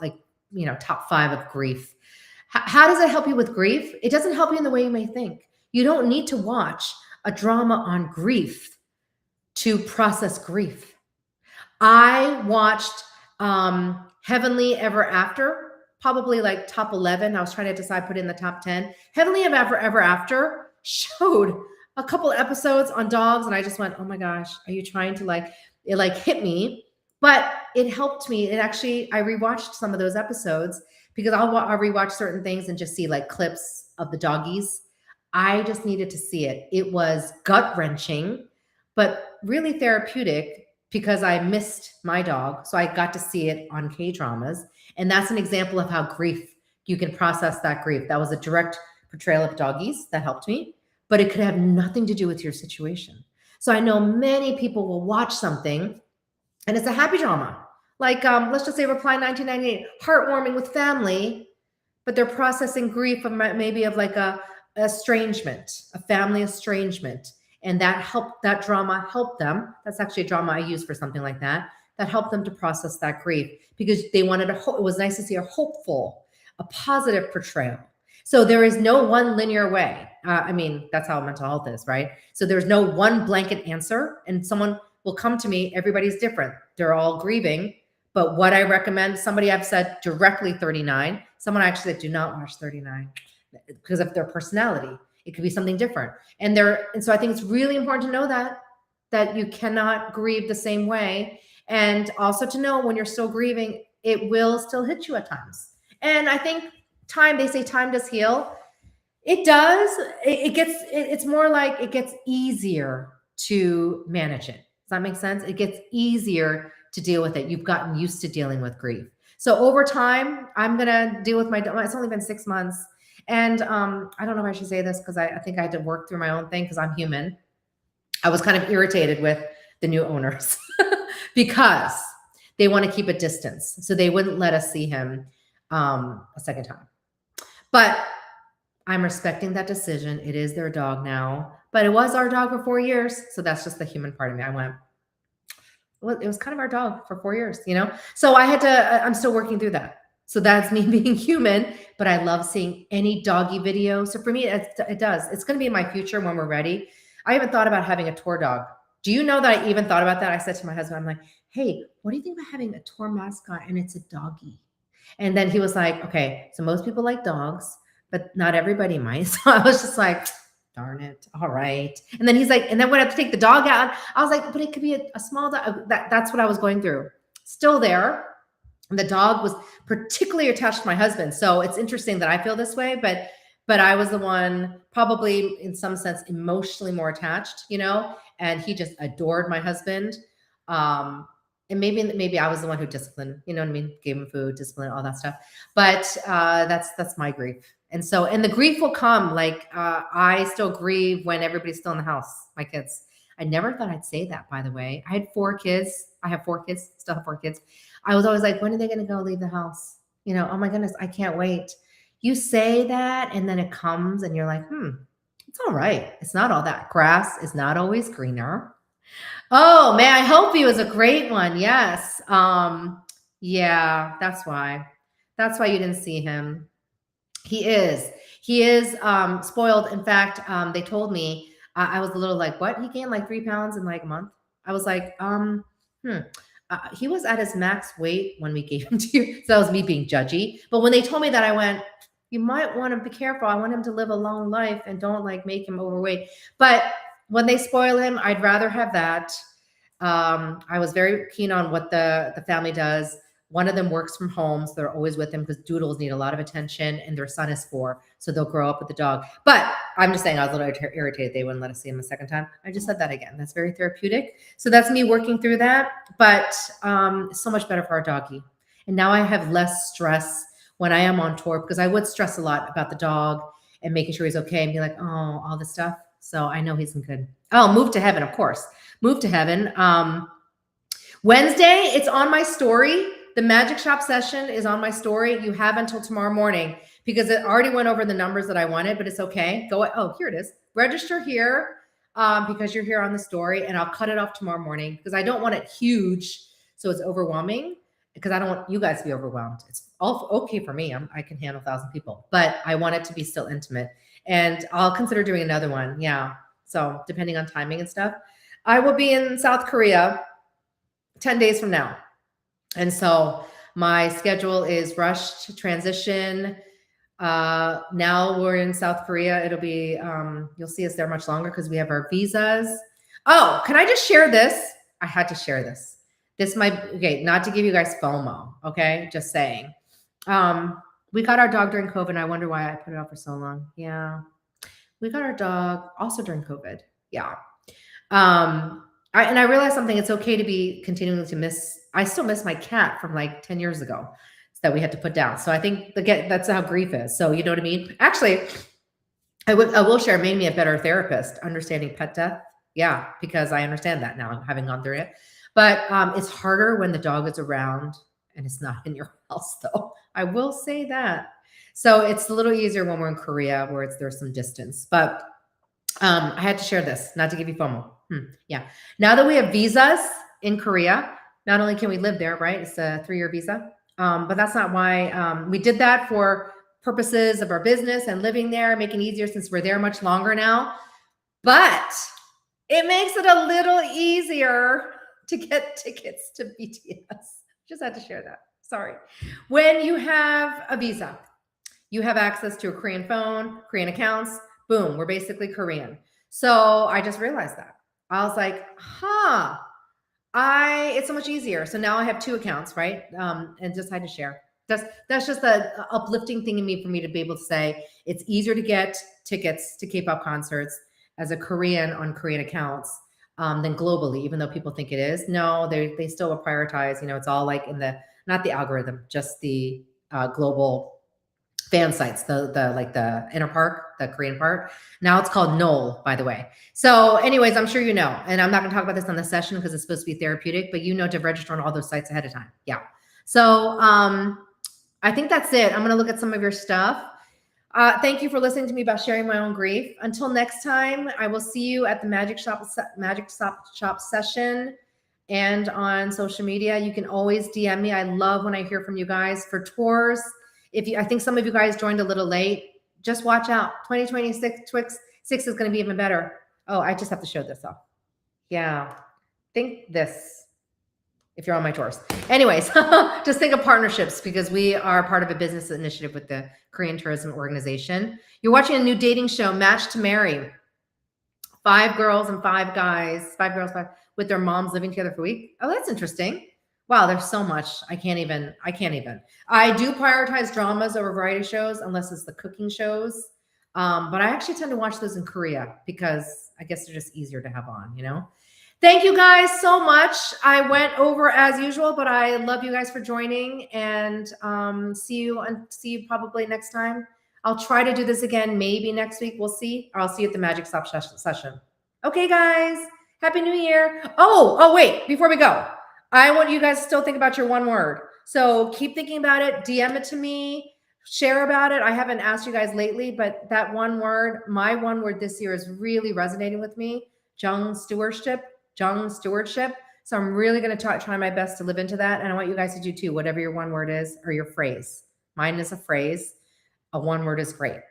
top 5 of grief. How does it help you with grief? It doesn't help you in the way you may think. You don't need to watch a drama on grief to process grief. I watched Heavenly Ever After, probably like top 11. I was trying to decide, put it in the top 10. Heavenly Ever After showed a couple episodes on dogs, and I just went, oh my gosh, are you trying to it hit me, but it helped me. I rewatched some of those episodes because I'll rewatch certain things and just see like clips of the doggies. I just needed to see it. It was gut-wrenching, but really therapeutic because I missed my dog. So I got to see it on K-dramas. And that's an example of how you can process that grief. That was a direct portrayal of doggies that helped me. but it could have nothing to do with your situation. So I know many people will watch something and it's a happy drama. Like, let's just say Reply 1998, heartwarming with family, but they're processing grief of maybe of like a estrangement, a family estrangement. And that drama helped them. That's actually a drama I use for something like that. That helped them to process that grief because they wanted it was nice to see a hopeful, a positive portrayal. So there is no one linear way. I mean, that's how mental health is, right? So there's no one blanket answer, and someone will come to me. Everybody's different. They're all grieving. But what I recommend, somebody I've said directly 39, someone actually said, do not watch 39 because of their personality. It could be something different. And so I think it's really important to know that you cannot grieve the same way. And also to know when you're still grieving, it will still hit you at times. And I think they say time does heal. It does. It's more like it gets easier to manage it. Does that make sense? It gets easier to deal with it. You've gotten used to dealing with grief. So over time, I'm going to deal with it's only been 6 months. And I don't know if I should say this because I think I had to work through my own thing because I'm human. I was kind of irritated with the new owners because they want to keep a distance. So they wouldn't let us see him a second time. But I'm respecting that decision. It is their dog now, but it was our dog for 4 years. So that's just the human part of me. I went, well, it was kind of our dog for 4 years, So I had to, I'm still working through that. So that's me being human, but I love seeing any doggy video. So for me, it does. It's going to be in my future when we're ready. I even thought about having a tour dog. Do you know that I even thought about that? I said to my husband, I'm like, hey, what do you think about having a tour mascot and it's a doggy? And then he was like, okay, so most people like dogs, but not everybody might. So I was just like, darn it. All right. And then he's like, and then when I have to take the dog out, I was like, but it could be a small dog. That's what I was going through. Still there. And the dog was particularly attached to my husband. So it's interesting that I feel this way, but I was the one probably in some sense emotionally more attached, and he just adored my husband. And maybe I was the one who disciplined, you know what I mean? Gave him food, discipline, all that stuff. But that's my grief. And the grief will come. Like I still grieve when everybody's still in the house, my kids. I never thought I'd say that, by the way. I had 4 kids. I have 4 kids, still have 4 kids. I was always like, when are they going to go leave the house? Oh my goodness, I can't wait. You say that and then it comes and you're like, it's all right. It's not all that. Grass is not always greener. Oh, may I help you is a great one. Yes. Yeah, that's why you didn't see him. He is spoiled. In fact, they told me, I was a little like, what? He gained like 3 pounds in like a month. I was like, he was at his max weight when we gave him to you. So that was me being judgy. But when they told me that, I went, you might want to be careful. I want him to live a long life and don't like make him overweight. But when they spoil him, I'd rather have that. I was very keen on what the family does. One of them works from home, so they're always with him because doodles need a lot of attention, and their son is 4, so they'll grow up with the dog. But I'm just saying I was a little irritated they wouldn't let us see him a second time. I just said that again. That's very therapeutic. So that's me working through that, but so much better for our doggy. And now I have less stress when I am on tour because I would stress a lot about the dog and making sure he's okay and be like, oh, all this stuff. So I know he's in good. Oh, Move to Heaven, of course. Move to Heaven. Wednesday, it's on my story. The Magic Shop session is on my story. You have until tomorrow morning because it already went over the numbers that I wanted, but it's okay. Oh, here it is. Register here because you're here on the story, and I'll cut it off tomorrow morning because I don't want it huge so it's overwhelming because I don't want you guys to be overwhelmed. It's all okay for me. I can handle 1,000 people, but I want it to be still intimate, and I'll consider doing another one. Yeah. So depending on timing and stuff, I will be in South Korea 10 days from now. And so my schedule is rushed transition. Now we're in South Korea. It'll be, you'll see us there much longer because we have our visas. Oh, can I just share this? I had to share this. This might, okay, not to give you guys FOMO. Okay. Just saying. We got our dog during COVID. And I wonder why I put it off for so long. Yeah. We got our dog also during COVID. Yeah. I realized something. It's okay to be continuing to miss. I still miss my cat from like 10 years ago that we had to put down. So I think that's how grief is. So you know what I mean? Actually, I will share, made me a better therapist, understanding pet death. Yeah, because I understand that now, having gone through it. But it's harder when the dog is around and it's not in your house, though. I will say that. So it's a little easier when we're in Korea, where there's some distance. But I had to share this, not to give you FOMO. Yeah. Now that we have visas in Korea, not only can we live there, right? It's a 3-year visa. But that's not why we did that, for purposes of our business and living there, making it easier since we're there much longer now. But it makes it a little easier to get tickets to BTS. Just had to share that. Sorry. When you have a visa, you have access to a Korean phone, Korean accounts. Boom, we're basically Korean. So I just realized that. I was like, it's so much easier. So now I have 2 accounts, right? And just had to share. That's just the uplifting thing in me, for me to be able to say it's easier to get tickets to K-pop concerts as a Korean on Korean accounts than globally, even though people think it is. No, they still will prioritize. It's all like in the, not the algorithm, just the global fan sites, the inner part, the Korean part. Now it's called Knoll, by the way. So anyways, I'm sure you know, and I'm not going to talk about this on the session because it's supposed to be therapeutic, but to register on all those sites ahead of time. Yeah. So I think that's it. I'm going to look at some of your stuff. Thank you for listening to me about sharing my own grief. Until next time, I will see you at the Magic Shop session and on social media. You can always DM me. I love when I hear from you guys for tours. I think some of you guys joined a little late, just watch out. 2026 Twix 6 is going to be even better. Oh, I just have to show this off. Yeah. Think this if you're on my tours. Anyways, just think of partnerships, because we are part of a business initiative with the Korean Tourism Organization. You're watching a new dating show, Match to Marry. 5 girls and 5 guys, 5 girls, 5 with their moms living together for a week. Oh, that's interesting. Wow, there's so much. I can't even. I do prioritize dramas over variety shows, unless it's the cooking shows. But I actually tend to watch those in Korea, because I guess they're just easier to have on, Thank you guys so much. I went over as usual, but I love you guys for joining, and see you probably next time. I'll try to do this again, maybe next week. We'll see. Or I'll see you at the Magic Stop session. Okay, guys. Happy New Year. Oh, wait, before we go, I want you guys to still think about your one word. So keep thinking about it. DM it to me. Share about it. I haven't asked you guys lately, but that one word, my one word this year, is really resonating with me. Jeong Stewardship. So I'm really going to try my best to live into that. And I want you guys to do too, whatever your one word is, or your phrase. Mine is a phrase. A one word is great.